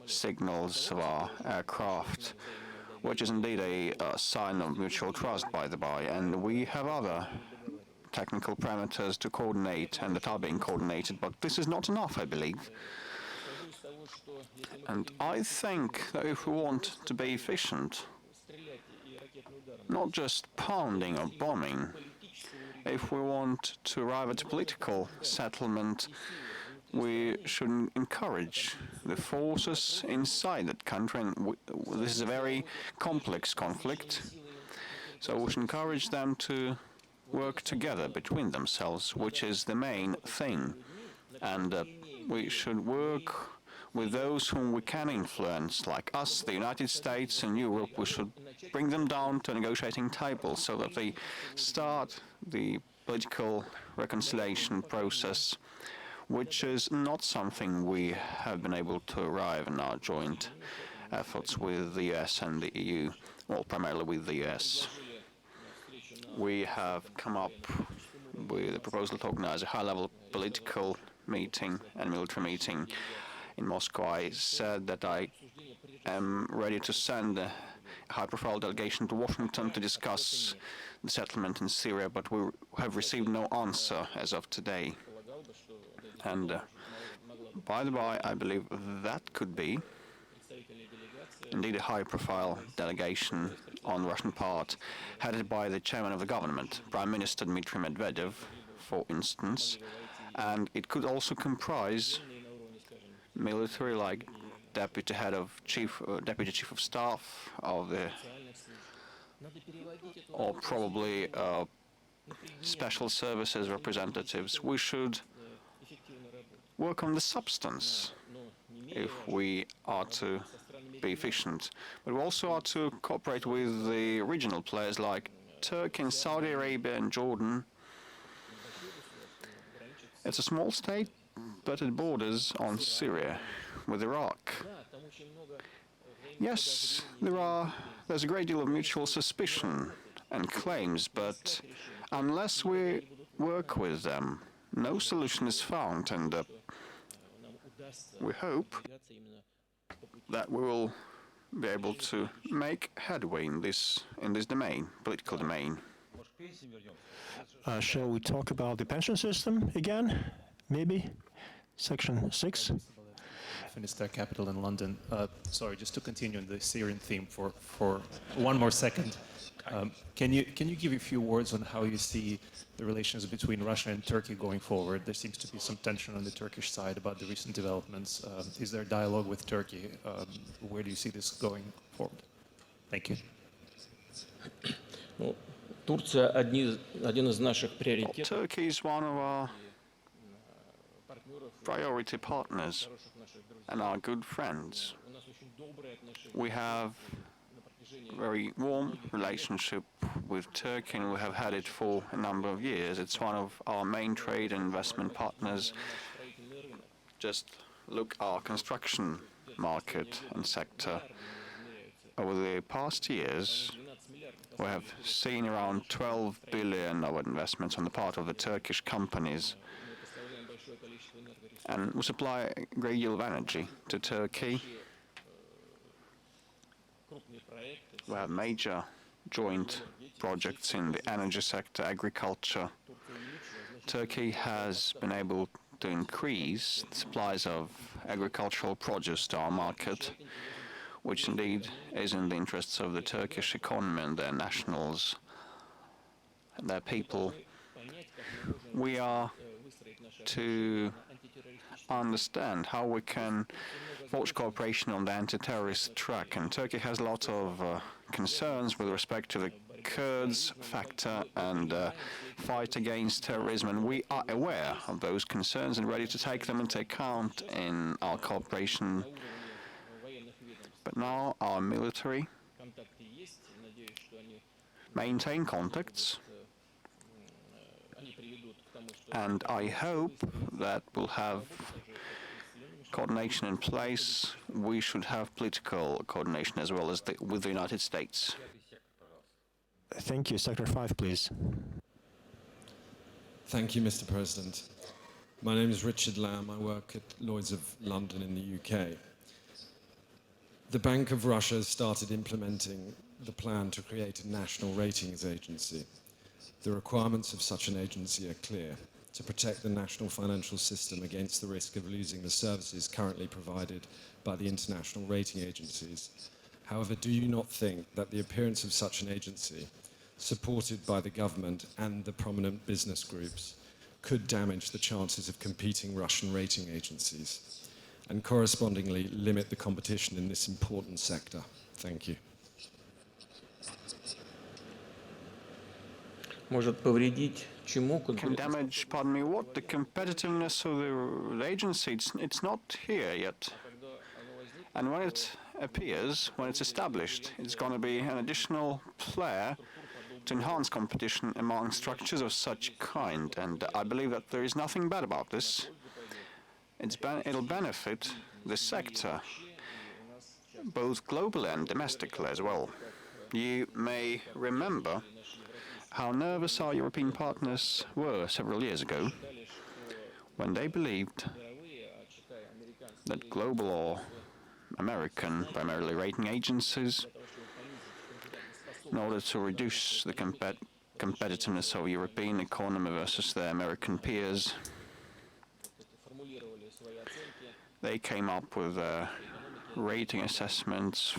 signals of our aircraft, which is indeed a sign of mutual trust, by the by, and we have other technical parameters to coordinate and that are being coordinated, but this is not enough, I believe. And I think that if we want to be efficient not just pounding or bombing. If we want to arrive at a political settlement, we should encourage the forces inside that country, and this is a very complex conflict, so we should encourage them to work together between themselves, which is the main thing, and we should work with those whom we can influence, like us, the United States and Europe. We should bring them down to a negotiating table so that they start the political reconciliation process, which is not something we have been able to arrive in our joint efforts with the US and the EU, well, primarily with the US. We have come up with a proposal to organize a high-level political meeting and military meeting in Moscow. I said that I am ready to send a high-profile delegation to Washington to discuss the settlement in Syria, but we have received no answer as of today. And by the by, I believe that could be indeed a high-profile delegation on the Russian part, headed by the chairman of the government, Prime Minister Dmitry Medvedev, for instance, and it could also comprise military, like deputy chief of staff of the, or probably special services representatives. We should work on the substance if we are to be efficient, but we also are to cooperate with the regional players like Turkey and Saudi Arabia and Jordan. It's a small state, but it borders on Syria with Iraq. Yes, there's a great deal of mutual suspicion and claims, but unless we work with them, no solution is found, and we hope that we will be able to make headway in this domain, political domain. Shall we talk about the pension system again? Maybe? Section 6? VTB Capital in London. Sorry, just to continue on the Syrian theme for one more second. Can you give a few words on how you see the relations between Russia and Turkey going forward? There seems to be some tension on the Turkish side about the recent developments. Is there dialogue with Turkey? Where do you see this going forward? Thank you. Turkey is one of our priority partners and our good friends. We have a very warm relationship with Turkey, and we have had it for a number of years. It's one of our main trade and investment partners. Just look at our construction market and sector. Over the past years, we have seen around 12 billion of investments on the part of the Turkish companies. And we supply a great deal of energy to Turkey. We have major joint projects in the energy sector, agriculture. Turkey has been able to increase the supplies of agricultural produce to our market, which indeed is in the interests of the Turkish economy and their nationals and their people. We are to understand how we can forge cooperation on the anti-terrorist track, and Turkey has a lot of concerns with respect to the Kurds factor and fight against terrorism, and we are aware of those concerns and ready to take them into account in our cooperation. But now our military maintain contacts, and I hope that we'll have coordination in place. We should have political coordination as well as with the United States. Thank you. Sector 5, please. Thank you, Mr. President. My name is Richard Lamb. I work at Lloyd's of London in the UK. The Bank of Russia has started implementing the plan to create a national ratings agency. The requirements of such an agency are clear: to protect the national financial system against the risk of losing the services currently provided by the international rating agencies, However, do you not think that the appearance of such an agency, supported by the government and the prominent business groups, could damage the chances of competing Russian rating agencies and correspondingly limit the competition in this important sector? Thank you. Может повредить чему? Can damage, pardon me, what? The competitiveness of the agency, it's not here yet. And when it appears, when it's established, it's going to be an additional player to enhance competition among structures of such kind. And I believe that there is nothing bad about this. It'll benefit the sector, both globally and domestically as well. You may remember how nervous our European partners were several years ago when they believed that global or American, primarily rating agencies, in order to reduce the competitiveness of European economy versus their American peers, they came up with rating assessments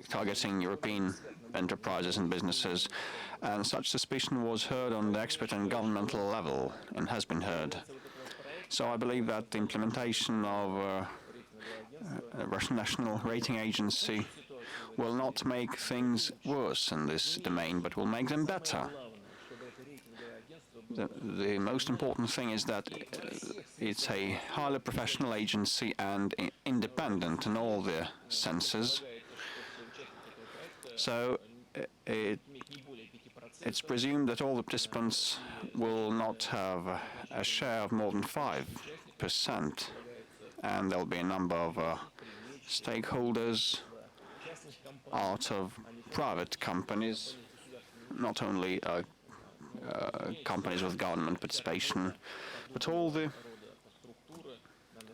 targeting European enterprises and businesses, and such suspicion was heard on the expert and governmental level and has been heard. So I believe that the implementation of a Russian National Rating Agency will not make things worse in this domain, but will make them better. The most important thing is that it's a highly professional agency and independent in all the senses. So it's presumed that all the participants will not have a share of more than 5%, and there'll be a number of stakeholders out of private companies, not only companies with government participation, but all the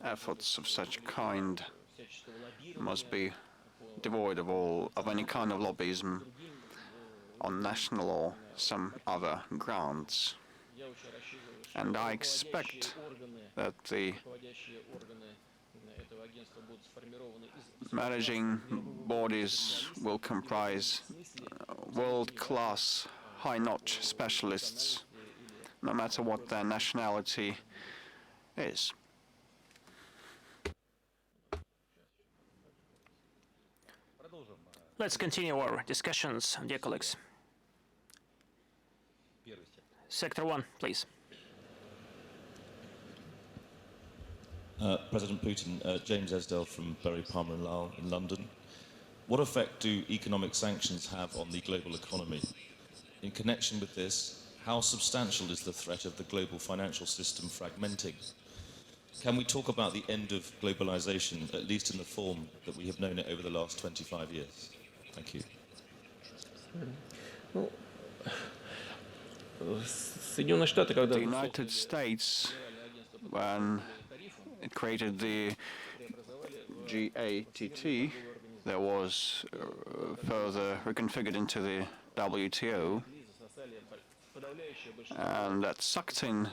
efforts of such kind must be devoid of any kind of lobbyism on national or some other grounds. And I expect that the managing bodies will comprise world-class, high-notch specialists, no matter what their nationality is. Let's continue our discussions, dear colleagues. Sector 1, please. President Putin, James Esdale from Bury Palmer and Lowell in London. What effect do economic sanctions have on the global economy? In connection with this, how substantial is the threat of the global financial system fragmenting? Can we talk about the end of globalization, at least in the form that we have known it over the last 25 years? Thank you. The United States, when it created the GATT, there was further reconfigured into the WTO, and that sucked in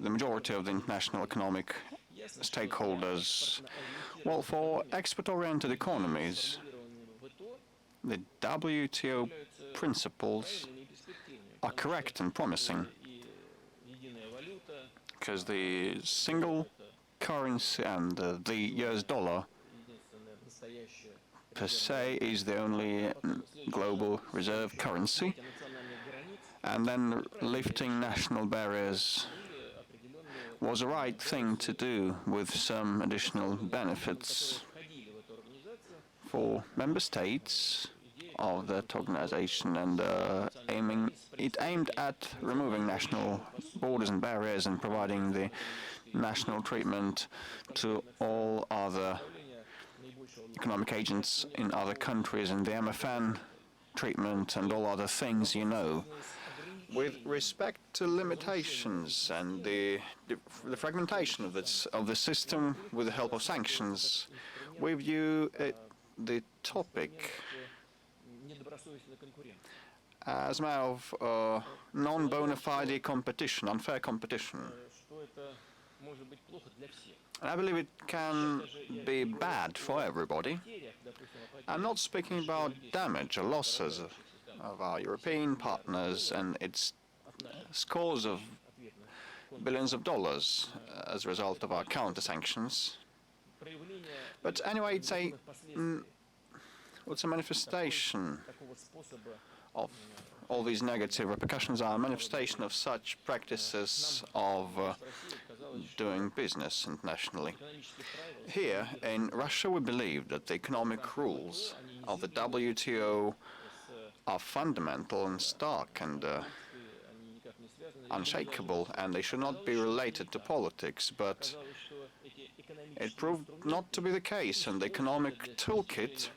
the majority of the international economic stakeholders. Well, for export-oriented economies, the WTO principles are correct and promising, because the single currency and the US dollar per se is the only global reserve currency, and then lifting national barriers was the right thing to do, with some additional benefits for member states of that organization, and it aimed at removing national borders and barriers and providing the national treatment to all other economic agents in other countries, and the MFN treatment and all other things, you know. With respect to limitations and the fragmentation of the system with the help of sanctions, we view the topic as a matter of non-bona fide competition, unfair competition. I believe it can be bad for everybody. I'm not speaking about damage or losses of our European partners, and it's scores of billions of dollars as a result of our counter-sanctions. But anyway, it's a manifestation of all these negative repercussions are a manifestation of such practices of doing business internationally. Here in Russia, we believe that the economic rules of the WTO are fundamental and stark and unshakable, and they should not be related to politics, but it proved not to be the case, and the economic toolkit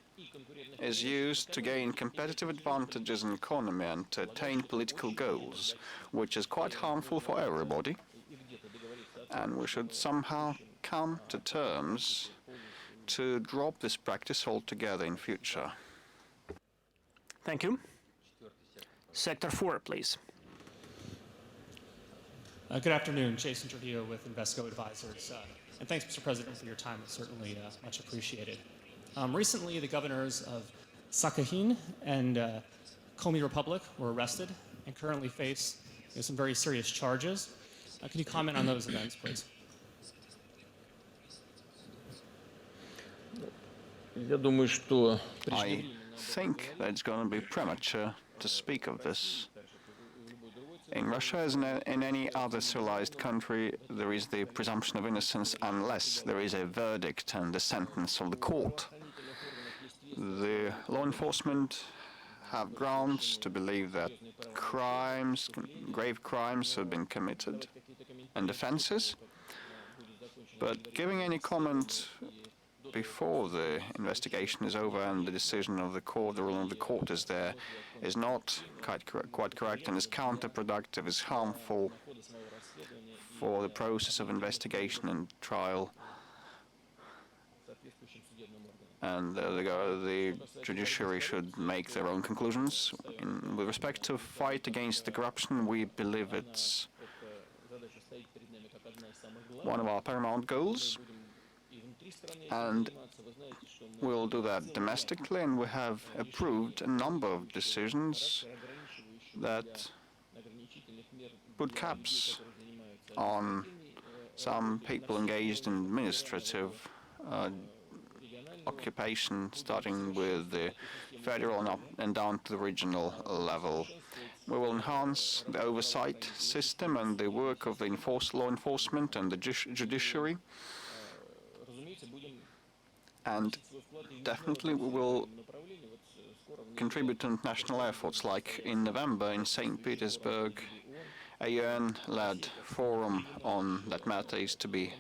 is used to gain competitive advantages in economy and to attain political goals, which is quite harmful for everybody, and we should somehow come to terms to drop this practice altogether in future. Thank you. Sector 4, please. Good afternoon, Jason Trujillo with Invesco Advisors. And thanks, Mr. President, for your time. It's certainly much appreciated. Recently, the governors of Sakhalin and Komi Republic were arrested and currently face some very serious charges. Can you comment on those events, please? I think that it's going to be premature to speak of this. In Russia, as in any other civilized country, there is the presumption of innocence unless there is a verdict and a sentence of the court. The law enforcement have grounds to believe that grave crimes have been committed and offenses, but giving any comment before the investigation is over and the decision of the court, the ruling of the court is there, is not quite correct and is counterproductive, is harmful for the process of investigation and trial. And the judiciary should make their own conclusions. With respect to fight against the corruption, we believe it's one of our paramount goals. And we'll do that domestically, and we have approved a number of decisions that put caps on some people engaged in administrative occupation, starting with the federal and down to the regional level. We will enhance the oversight system and the work of the law enforcement and the judiciary. And definitely we will contribute to international efforts, like in November in St. Petersburg, a UN-led forum on that matter is to be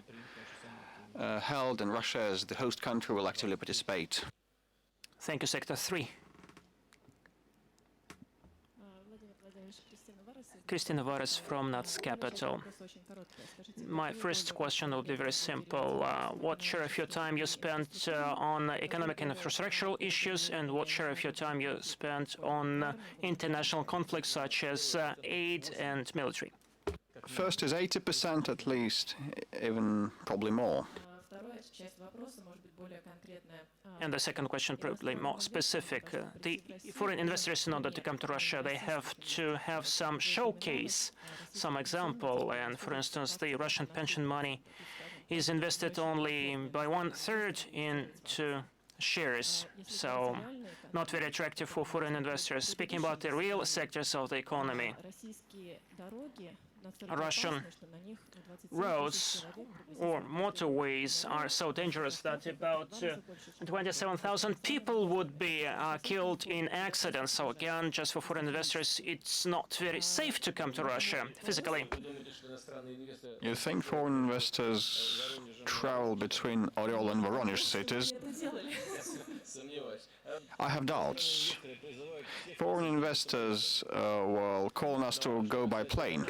held, and Russia as the host country will actively participate. Thank you, Sector 3. Christina Vares from Nuts Capital. My first question will be very simple. What share of your time you spent on economic and infrastructural issues, and what share of your time you spent on international conflicts such as aid and military? First is 80% at least, even probably more. And the second question, probably more specific. The foreign investors, in order to come to Russia, they have to have some showcase, some example. And for instance, the Russian pension money is invested only by 1/3 into shares, so not very attractive for foreign investors. Speaking about the real sectors of the economy, Russian roads or motorways are so dangerous that about 27,000 people would be killed in accidents. So again, just for foreign investors, it's not very safe to come to Russia physically. You think foreign investors travel between Oryol and Voronezh cities? I have doubts. Foreign investors will call on us to go by plane.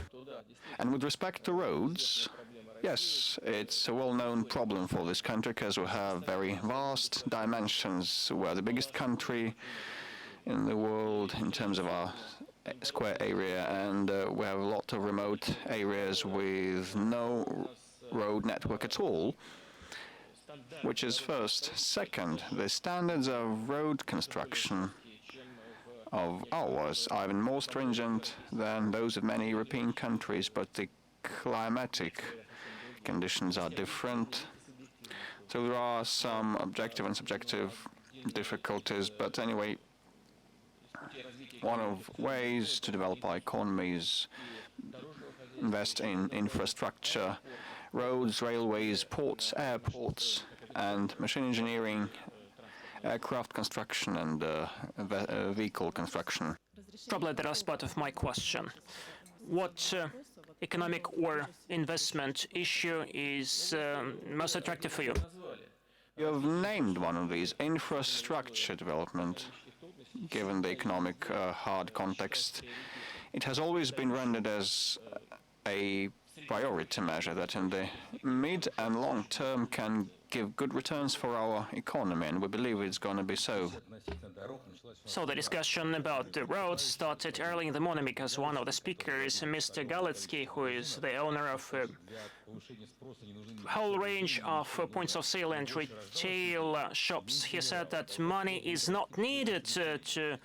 And with respect to roads, yes, it's a well-known problem for this country because we have very vast dimensions. We're the biggest country in the world in terms of our square area, and we have a lot of remote areas with no road network at all. which is first. Second, the standards of road construction of ours are even more stringent than those of many European countries, but the climatic conditions are different. So there are some objective and subjective difficulties, but anyway, one of ways to develop our economy is invest in infrastructure, roads, railways, ports, airports, and machine engineering, aircraft construction, and vehicle construction. Probably the last part of my question. What economic or investment issue is most attractive for you? You have named one of these, infrastructure development. Given the economic hard context, it has always been rendered as a priority measure that in the mid and long term can give good returns for our economy, and we believe it's going to be so. So the discussion about the roads started early in the morning because one of the speakers, Mr. Galitsky, who is the owner of a whole range of points of sale and retail shops, he said that money is not needed to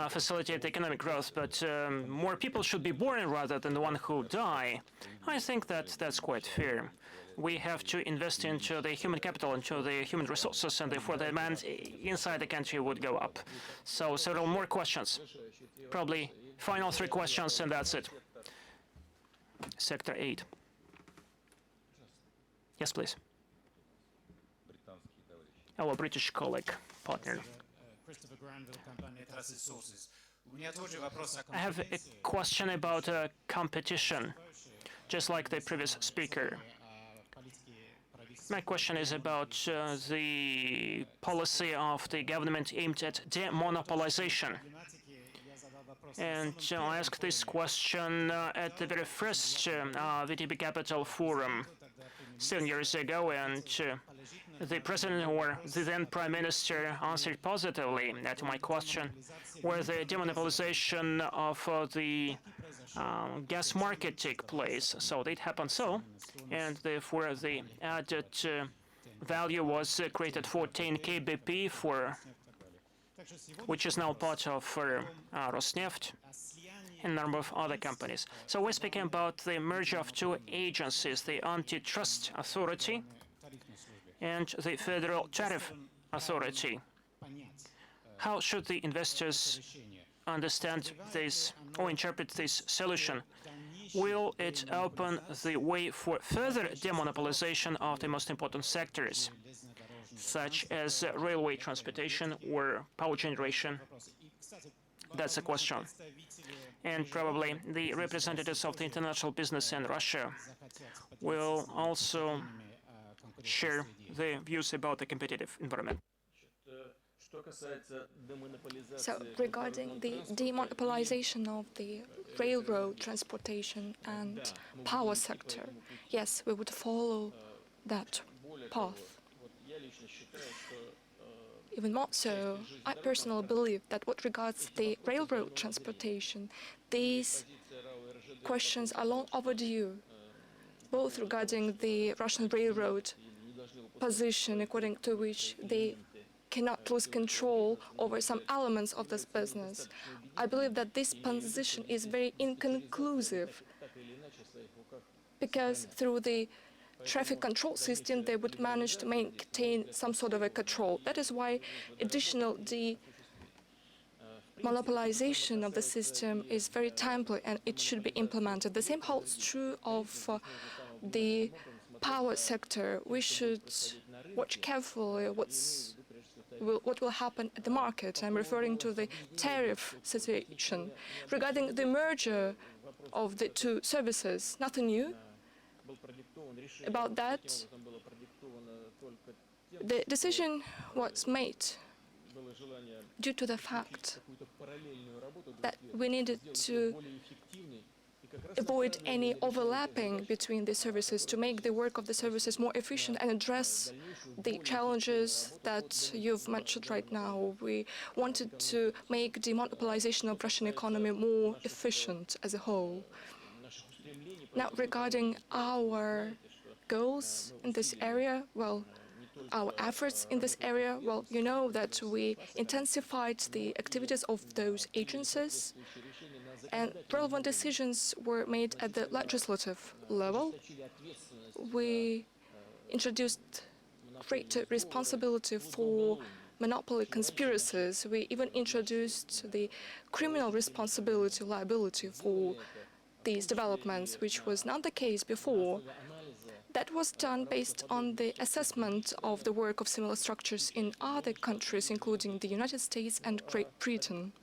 facilitate economic growth, but more people should be born rather than the one who die. I think that that's quite fair. We have to invest into the human capital, into the human resources, and therefore the demand inside the country would go up. So several more questions. Probably final 3 questions, and that's it. Sector 8. Yes, please. Our British colleague, partner. I have a question about competition, just like the previous speaker. My question is about the policy of the government aimed at demonopolization. And I asked this question at the very first VTB Capital forum 7 years ago, and the president or the then prime minister answered positively to my question, where the demonopolization of the gas market take place. So it happened so, and therefore the added value was created for 10 kbp, which is now part of Rosneft and a number of other companies. So we're speaking about the merger of 2 agencies, the Antitrust Authority and the Federal Tariff Authority. How should the investors understand this or interpret this solution? Will it open the way for further demonopolization of the most important sectors, such as railway transportation or power generation? That's a question. And probably the representatives of the international business in Russia will also share their views about the competitive environment. So regarding the demonopolization of the railroad transportation and power sector, yes, we would follow that path. Even more so, I personally believe that what regards the railroad transportation, these questions are long overdue, both regarding the Russian railroad position, according to which they cannot lose control over some elements of this business. I believe that this position is very inconclusive, because through the traffic control system, they would manage to maintain some sort of a control. That is why additional demonopolization of the system is very timely, and it should be implemented. The same holds true of the power sector. We should watch carefully what will happen at the market. I'm referring to the tariff situation. Regarding the merger of the 2 services, nothing new about that. The decision was made due to the fact that we needed to avoid any overlapping between the services to make the work of the services more efficient and address the challenges that you've mentioned right now. We wanted to make demonopolization of Russian economy more efficient as a whole. Now, regarding our goals in this area, well, our efforts in this area? Well, you know that we intensified the activities of those agencies, and relevant decisions were made at the legislative level. We introduced greater responsibility for monopoly conspiracies. We even introduced the criminal responsibility, liability for these developments, which was not the case before. That was done based on the assessment of the work of similar structures in other countries, including the United States and Great Britain.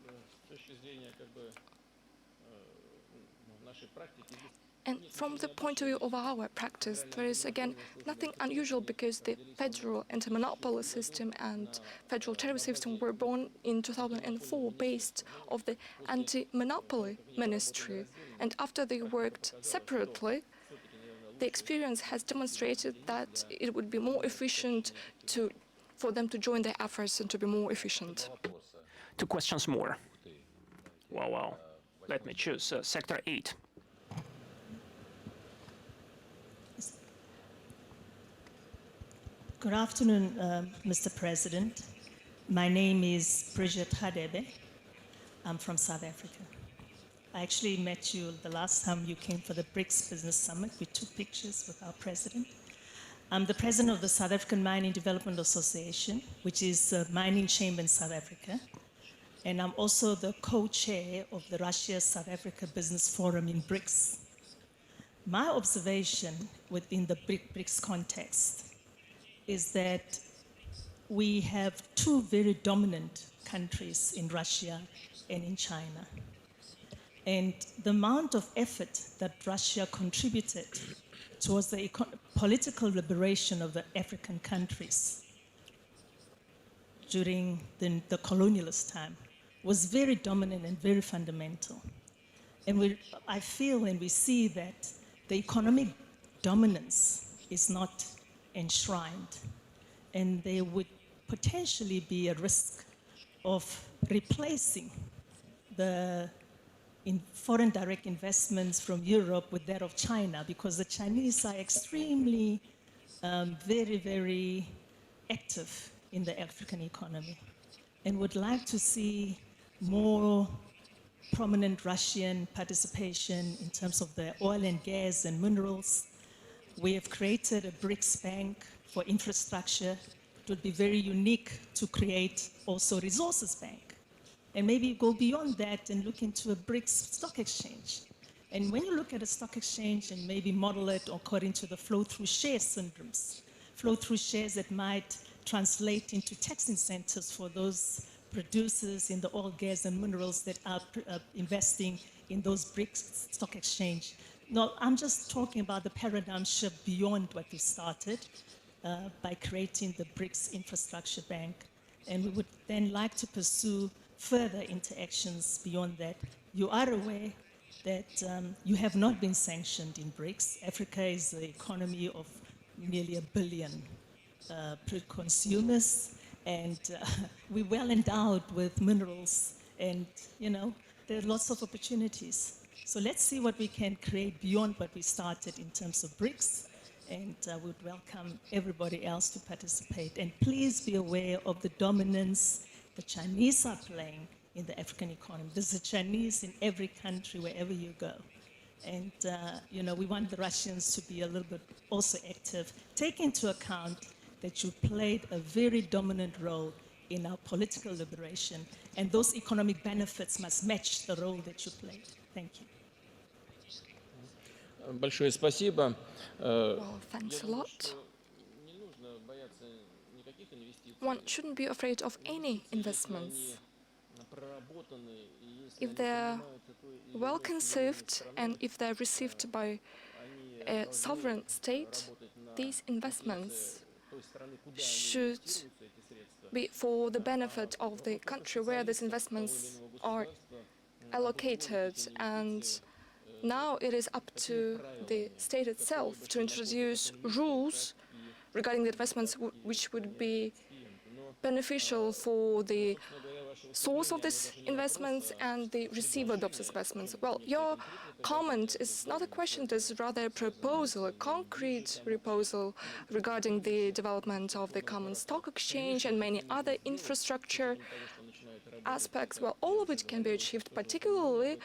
And from the point of view of our practice, there is, again, nothing unusual because the federal anti-monopoly system and federal tariff system were born in 2004 based on the anti-monopoly ministry. And after they worked separately, the experience has demonstrated that it would be more efficient for them to join their efforts and to be more efficient. 2 questions more. Well, let me choose. Sector 8. Good afternoon, Mr. President. My name is Bridget Hadebe. I'm from South Africa. I actually met you the last time you came for the BRICS Business Summit. We took pictures with our president. I'm the president of the South African Mining Development Association, which is a mining chamber in South Africa. And I'm also the co-chair of the Russia-South Africa Business Forum in BRICS. My observation within the BRICS context is that we have 2 very dominant countries in Russia and in China. And the amount of effort that Russia contributed towards the political liberation of the African countries during the colonialist time was very dominant and very fundamental. And I feel and we see that the economic dominance is not enshrined, and there would potentially be a risk of replacing the foreign direct investments from Europe with that of China, because the Chinese are extremely, very, very active in the African economy, and would like to see more prominent Russian participation in terms of the oil and gas and minerals. We have created a BRICS bank for infrastructure. It would be very unique to create also a resources bank. And maybe go beyond that and look into a BRICS stock exchange. And when you look at a stock exchange and maybe model it according to the flow-through share syndromes, flow-through shares that might translate into tax incentives for those producers in the oil, gas, and minerals that are investing in those BRICS stock exchange. No, I'm just talking about the paradigm shift beyond what we started by creating the BRICS Infrastructure Bank. And we would then like to pursue further interactions beyond that. You are aware that you have not been sanctioned in BRICS. Africa is the economy of nearly 1 billion consumers, and we're well endowed with minerals, and there are lots of opportunities. So let's see what we can create beyond what we started in terms of BRICS, and would welcome everybody else to participate. And please be aware of the dominance the Chinese are playing in the African economy. There's a Chinese in every country, wherever you go. And we want the Russians to be a little bit also active. Take into account that you played a very dominant role in our political liberation, and those economic benefits must match the role that you played. Thank you. Большое спасибо. Well, thanks a lot. One shouldn't be afraid of any investments. If they're well conceived and if they're received by a sovereign state, these investments should be for the benefit of the country where these investments are allocated. And now it is up to the state itself to introduce rules regarding the investments which would be beneficial for the source of these investments and the receiver of those investments. Well, your comment is not a question, it is rather a proposal, a concrete proposal regarding the development of the common stock exchange and many other infrastructure aspects. Well, all of it can be achieved, particularly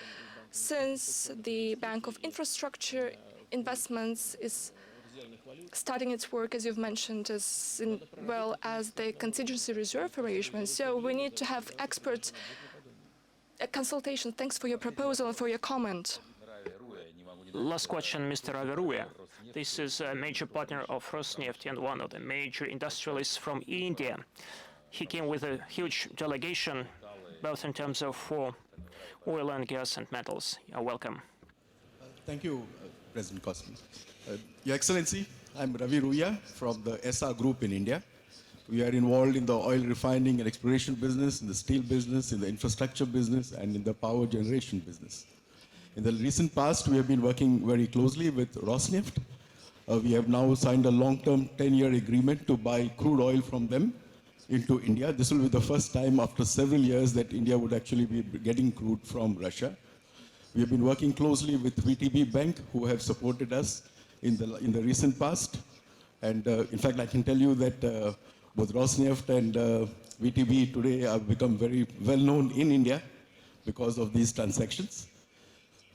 since the Bank of Infrastructure Investments is starting its work, as you've mentioned, as well as the contingency reserve arrangement. So we need to have expert consultation. Thanks for your proposal and for your comment. Last question, Mr. Averua. This is a major partner of Rosneft and one of the major industrialists from India. He came with a huge delegation, both in terms of oil and gas and metals. You're welcome. Thank you, President Kostin. Your Excellency, I'm Ravi Ruya from the SR Group in India. We are involved in the oil refining and exploration business, in the steel business, in the infrastructure business, and in the power generation business. In the recent past, we have been working very closely with Rosneft. We have now signed a long-term 10-year agreement to buy crude oil from them into India. This will be the first time after several years that India would actually be getting crude from Russia. We have been working closely with VTB Bank, who have supported us in the recent past. And in fact, I can tell you that both Rosneft and VTB today have become very well known in India because of these transactions.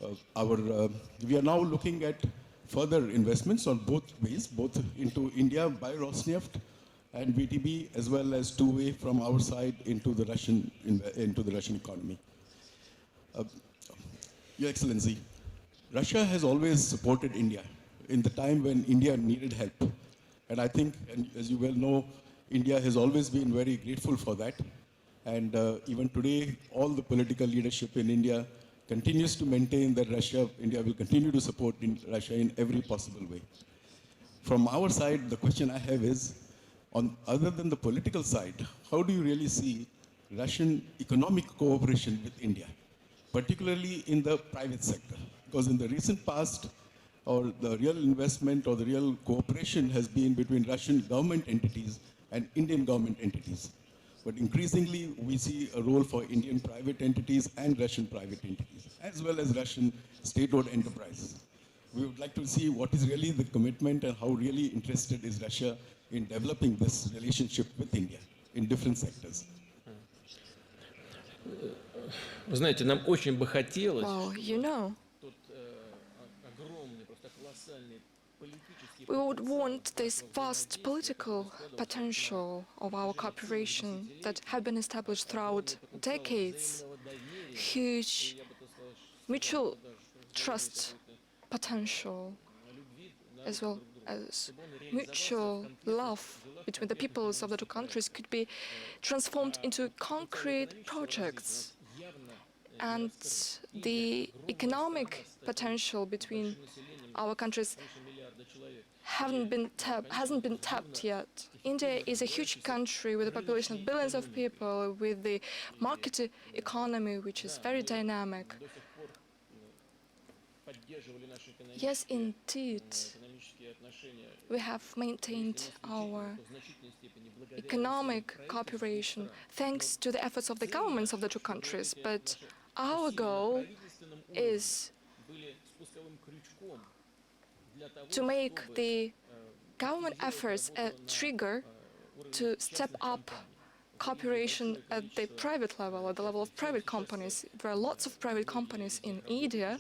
We are now looking at further investments on both ways, both into India by Rosneft and VTB, as well as two-way from our side into the Russian economy. Your Excellency, Russia has always supported India in the time when India needed help. And I think, and as you well know, India has always been very grateful for that. And even today, all the political leadership in India continues to maintain that India will continue to support Russia in every possible way. From our side, the question I have is, other than the political side, how do you really see Russian economic cooperation with India, particularly in the private sector? Because in the recent past, the real investment or the real cooperation has been between Russian government entities and Indian government entities. But increasingly, we see a role for Indian private entities and Russian private entities, as well as Russian state-owned enterprises. We would like to see what is really the commitment and how really interested is Russia in developing this relationship with India in different sectors. Вы знаете, нам очень бы хотелось. Well, you know, we would want this vast political potential of our cooperation that have been established throughout decades, huge mutual trust potential, as well as mutual love between the peoples of the two countries could be transformed into concrete projects. And the economic potential between our countries hasn't been tapped yet. India is a huge country with a population of billions of people, with the market economy, which is very dynamic. Yes, indeed, we have maintained our economic cooperation thanks to the efforts of the governments of the two countries, but our goal is to make the government efforts a trigger to step up cooperation at the private level, at the level of private companies. There are lots of private companies in India.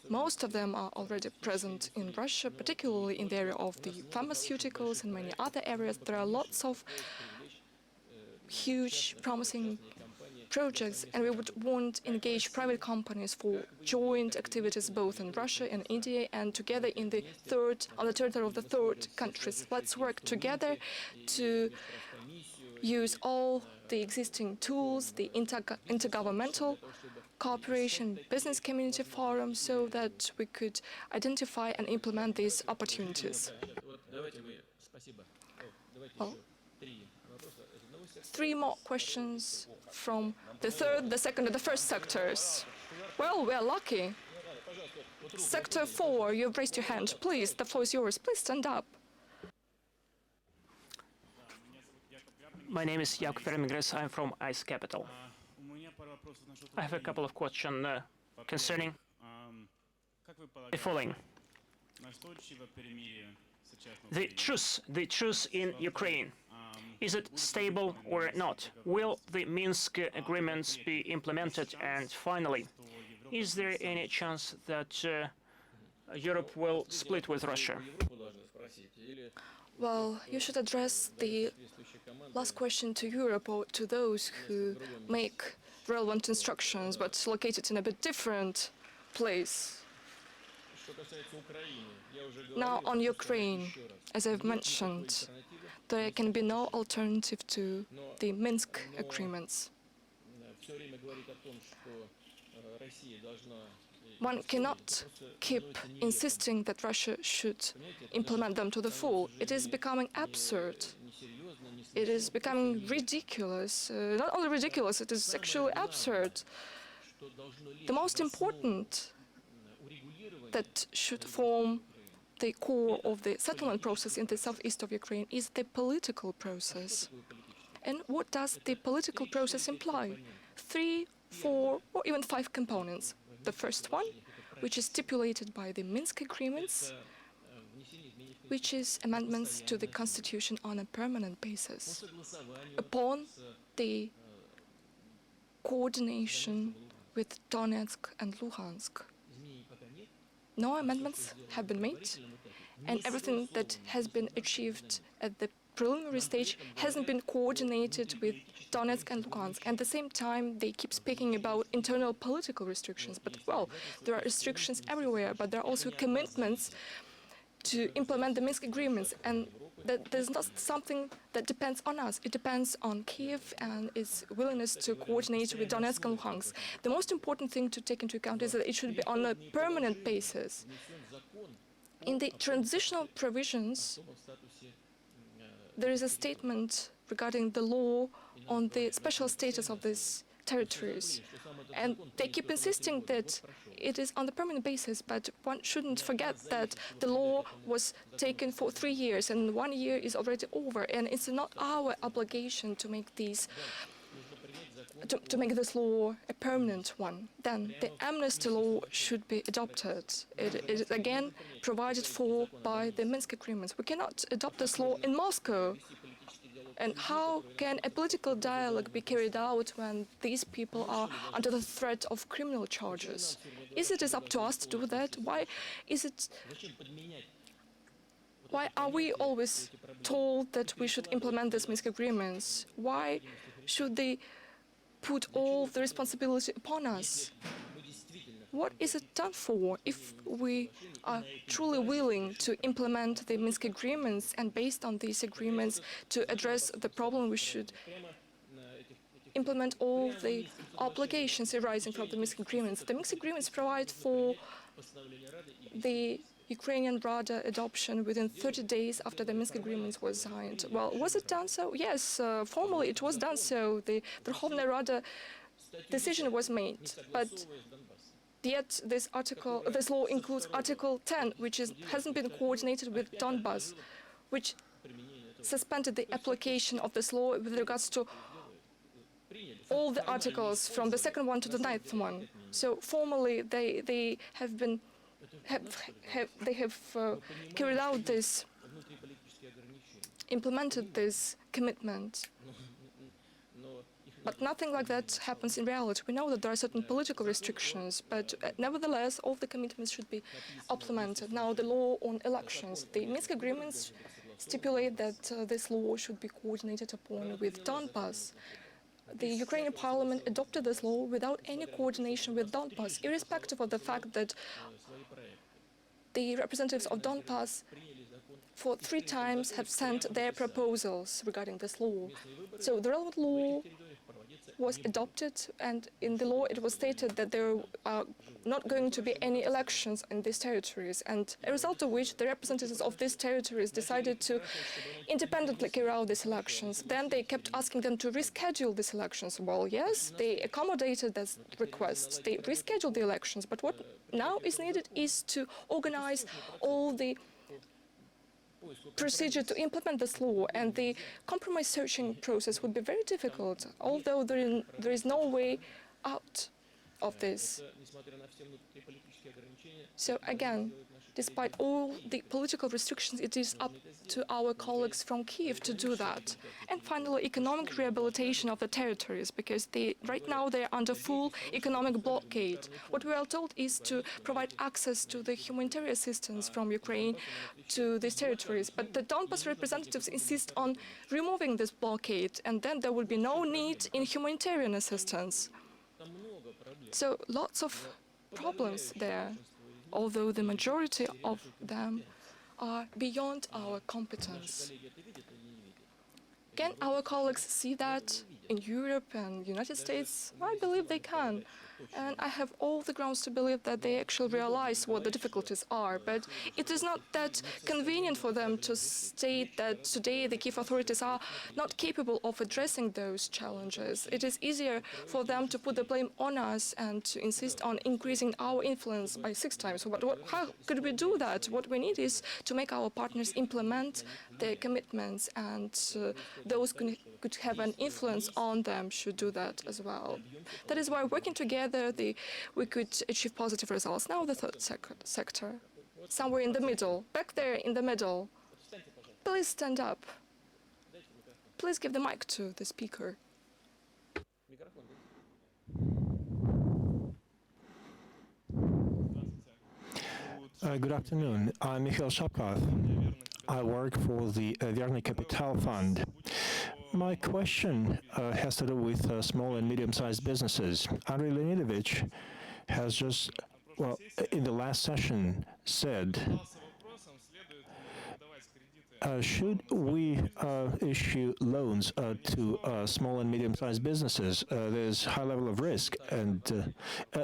Most of them are already present in Russia, particularly in the area of the pharmaceuticals and many other areas. There are lots of huge, promising projects, and we would want to engage private companies for joint activities both in Russia and India and together on the territory of the third countries. Let's work together to use all the existing tools, the intergovernmental cooperation, business community forum, so that we could identify and implement these opportunities. Well, 3 more questions from the third, the second, and the first sectors. Well, we're lucky. Sector 4, you've raised your hand. Please, the floor is yours. Please stand up. My name is Jakub Vermigres. I'm from ICE Capital. I have a couple of questions concerning the following. The truce in Ukraine, is it stable or not? Will the Minsk agreements be implemented? And finally, is there any chance that Europe will split with Russia? Well, you should address the last question to Europe or to those who make relevant instructions, but located in a bit different place. Now, on Ukraine, as I've mentioned, there can be no alternative to the Minsk agreements. One cannot keep insisting that Russia should implement them to the full. It is becoming absurd. It is becoming ridiculous. Not only ridiculous, it is actually absurd. The most important that should form the core of the settlement process in the southeast of Ukraine is the political process. And what does the political process imply? 3, 4, or even 5 components. The first one, which is stipulated by the Minsk agreements, which is amendments to the constitution on a permanent basis, upon the coordination with Donetsk and Luhansk. No amendments have been made, and everything that has been achieved at the preliminary stage hasn't been coordinated with Donetsk and Luhansk. At the same time, they keep speaking about internal political restrictions. But, well, there are restrictions everywhere, but there are also commitments to implement the Minsk agreements. And that there's not something that depends on us. It depends on Kiev and its willingness to coordinate with Donetsk and Luhansk. The most important thing to take into account is that it should be on a permanent basis. In the transitional provisions, there is a statement regarding the law on the special status of these territories. And they keep insisting that it is on the permanent basis, but one shouldn't forget that the law was taken for 3 years, and 1 year is already over, and it's not our obligation to make these to make this law a permanent one. Then the amnesty law should be adopted. It is again provided for by the Minsk agreements. We cannot adopt this law in Moscow. And how can a political dialogue be carried out when these people are under the threat of criminal charges? Is it up to us to do that? Why are we always told that we should implement these Minsk agreements? Why should they put all the responsibility upon us? What is it done for? If we are truly willing to implement the Minsk agreements and based on these agreements to address the problem, we should implement all the obligations arising from the Minsk agreements. The Minsk agreements provide for the Ukrainian Rada adoption within 30 days after the Minsk agreements was signed. Well, was it done so? Yes, formally it was done so. The Verkhovna Rada decision was made, but yet this law includes Article 10, which hasn't been coordinated with Donbas, which suspended the application of this law with regards to all the articles from the 2nd one to the 9th one. So formally, they have carried out this, implemented this commitment. But nothing like that happens in reality. We know that there are certain political restrictions, but nevertheless, all the commitments should be implemented. Now, the law on elections. The Minsk agreements stipulate that this law should be coordinated upon with Donbas. The Ukrainian parliament adopted this law without any coordination with Donbas, irrespective of the fact that the representatives of Donbas for 3 times have sent their proposals regarding this law. So the relevant law was adopted, and in the law it was stated that there are not going to be any elections in these territories, and a result of which the representatives of these territories decided to independently carry out these elections. Then they kept asking them to reschedule these elections. Well, yes, they accommodated this request. They rescheduled the elections, but what now is needed is to organize all the procedure to implement this law, and the compromise searching process would be very difficult. Although there is no way out of this. So again, despite all the political restrictions, it is up to our colleagues from Kiev to do that. And finally, economic rehabilitation of the territories, because right now they're under full economic blockade. What we are told is to provide access to the humanitarian assistance from Ukraine to these territories. But the Donbas representatives insist on removing this blockade, and then there will be no need in humanitarian assistance. So lots of problems there, although the majority of them are beyond our competence. Can our colleagues see that in Europe and United States? I believe they can. And I have all the grounds to believe that they actually realize what the difficulties are. But it is not that convenient for them to state that today the Kiev authorities are not capable of addressing those challenges. It is easier for them to put the blame on us and to insist on increasing our influence by 6 times. But how could we do that? What we need is to make our partners implement their commitments, and those who could have an influence on them should do that as well. That is why working together we could achieve positive results. Now the third sector, somewhere in the middle, back there in the middle. Please stand up. Please give the mic to the speaker. Good afternoon. I'm Mikhail Shapkov. I work for the VTB Capital fund. My question has to do with small and medium-sized businesses. Andrei Leonidovich has just, well, in the last session said, should we issue loans to small and medium-sized businesses? There's high level of risk, and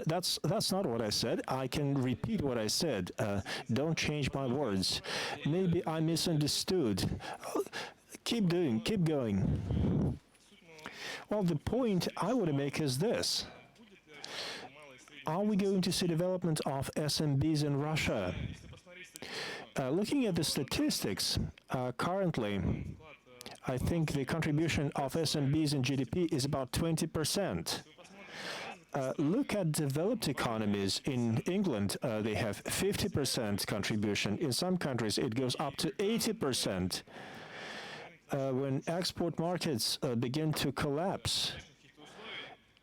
that's not what I said. I can repeat what I said. Don't change my words. Maybe I misunderstood. Keep going. Well, the point I want to make is this. Are we going to see development of SMBs in Russia? Looking at the statistics, currently, I think the contribution of SMBs in GDP is about 20%. Look at developed economies. In England, they have 50% contribution. In some countries, it goes up to 80%. When export markets begin to collapse,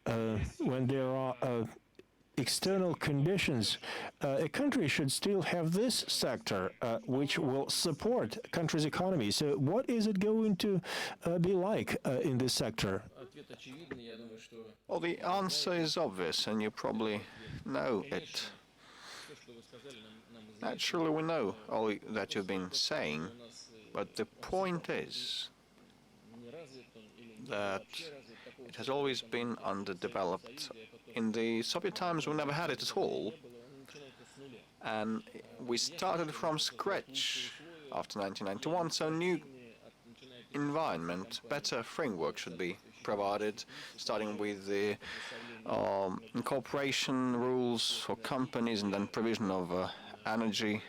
when there are external conditions, a country should still have this sector, which will support a country's economy. So what is it going to be like in this sector? Well, the answer is obvious, and you probably know it. Naturally, we know all that you've been saying, but the point is that it has always been underdeveloped. In the Soviet times, we never had it at all, and we started from scratch after 1991, so new environment, better framework should be provided, starting with the incorporation rules for companies and then provision of energy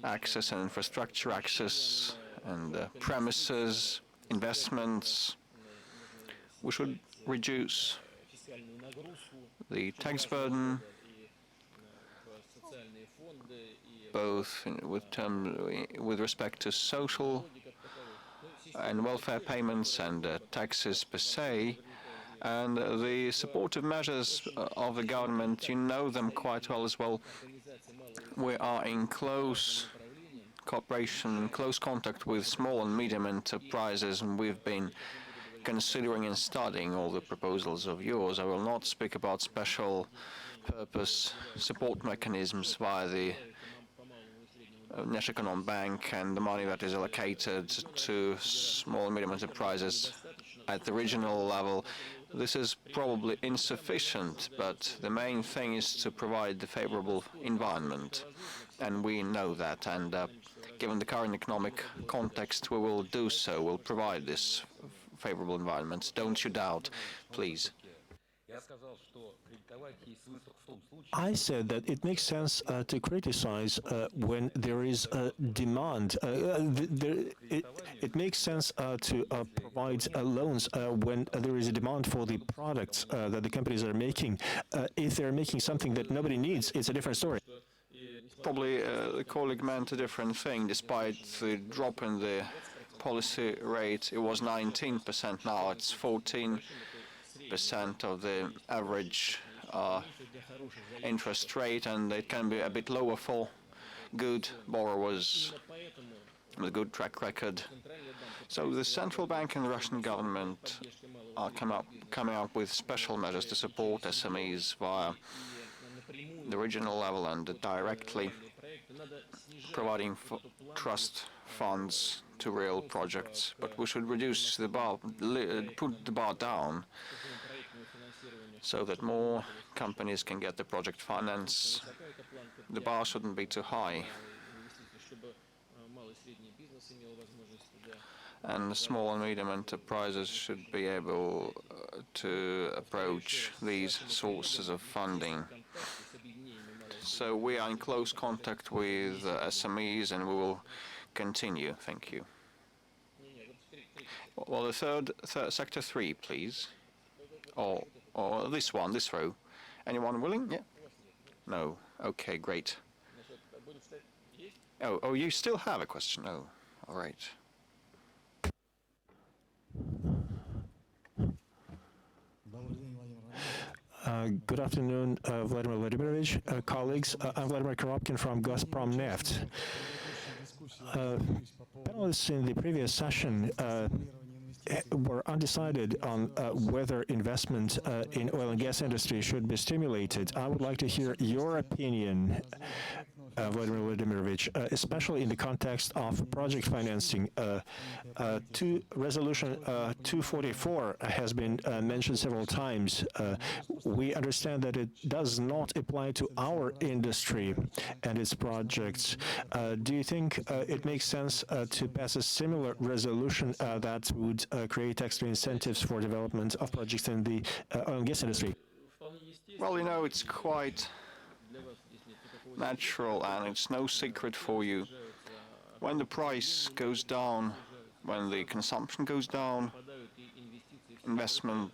access and infrastructure access and premises, investments. We should reduce the tax burden, both with respect to social and welfare payments and taxes per se, and the supportive measures of the government, you know them quite well as well. We are in close cooperation, in close contact with small and medium enterprises, and we've been considering and studying all the proposals of yours. I will not speak about special purpose support mechanisms via the National Bank and the money that is allocated to small and medium enterprises at the regional level. This is probably insufficient, but the main thing is to provide the favorable environment, and we know that, and given the current economic context, we will do so. We'll provide this favorable environment. Don't you doubt, please. I said that it makes sense to criticize when there is a demand. It makes sense to provide loans when there is a demand for the products that the companies are making. If they're making something that nobody needs, it's a different story. Probably the colleague meant a different thing. Despite the drop in the policy rate, it was 19%. Now it's 14% of the average interest rate, and it can be a bit lower for good borrowers with a good track record. So the central bank and the Russian government are coming up with special measures to support SMEs via the regional level and directly providing trust funds to real projects. But we should reduce the bar, put the bar down, so that more companies can get the project finance. The bar shouldn't be too high. And small and medium enterprises should be able to approach these sources of funding. So we are in close contact with SMEs, and we will continue. Thank you. Well, the third sector 3, please. Or this one, this row. Anyone willing? Yeah? No. Okay, great. Oh, you still have a question? Oh, all right. Good afternoon, Vladimir Vladimirovich, colleagues. I'm Vladimir Korobkin from Gazprom Neft. Panelists in the previous session were undecided on whether investment in oil and gas industry should be stimulated. I would like to hear your opinion, Vladimir Vladimirovich, especially in the context of project financing. Resolution 244 has been mentioned several times. We understand that it does not apply to our industry and its projects. Do you think it makes sense to pass a similar resolution that would create extra incentives for development of projects in the oil and gas industry? Well, you know, it's quite natural, and it's no secret for you. When the price goes down, when the consumption goes down, investments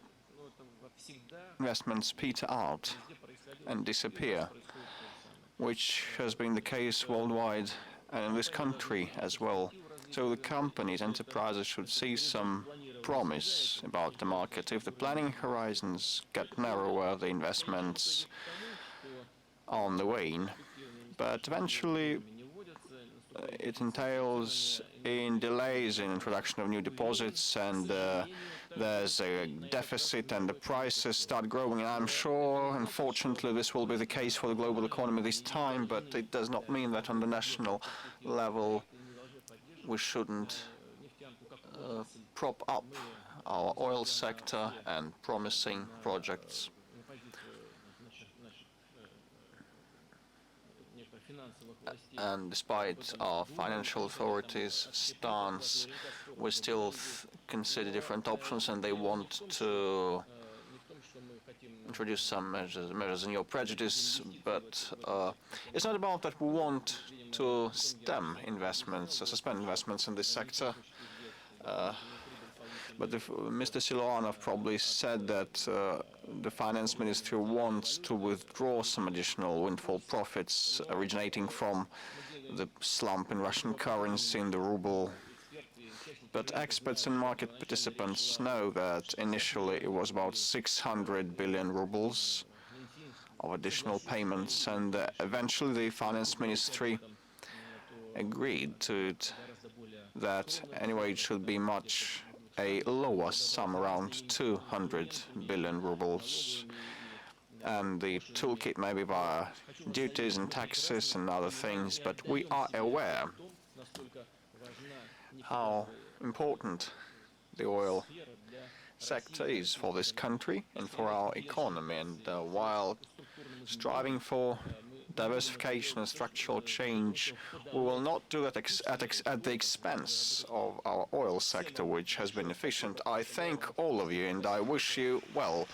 peter out and disappear, which has been the case worldwide and in this country as well. So the companies, enterprises should see some promise about the market. If the planning horizons get narrower, the investments are on the wane, but eventually it entails in delays in introduction of new deposits, and there's a deficit and the prices start growing. And I'm sure, unfortunately, this will be the case for the global economy this time, but it does not mean that on the national level we shouldn't prop up our oil sector and promising projects. And despite our financial authorities' stance, we still consider different options, and they want to introduce some measures in your prejudice. But it's not about that we want to stem investments or suspend investments in this sector. But Mr. Siluanov probably said that the finance ministry wants to withdraw some additional windfall profits originating from the slump in Russian currency, in the ruble. But experts and market participants know that initially it was about 600 billion rubles of additional payments, and eventually the finance ministry agreed to it, that anyway it should be a lower sum, around 200 billion rubles. And the toolkit may be via duties and taxes and other things, but we are aware how important the oil sector is for this country and for our economy. And while striving for diversification and structural change, we will not do that at the expense of our oil sector, which has been efficient. I thank all of you, and I wish you well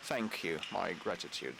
Thank you, my gratitude.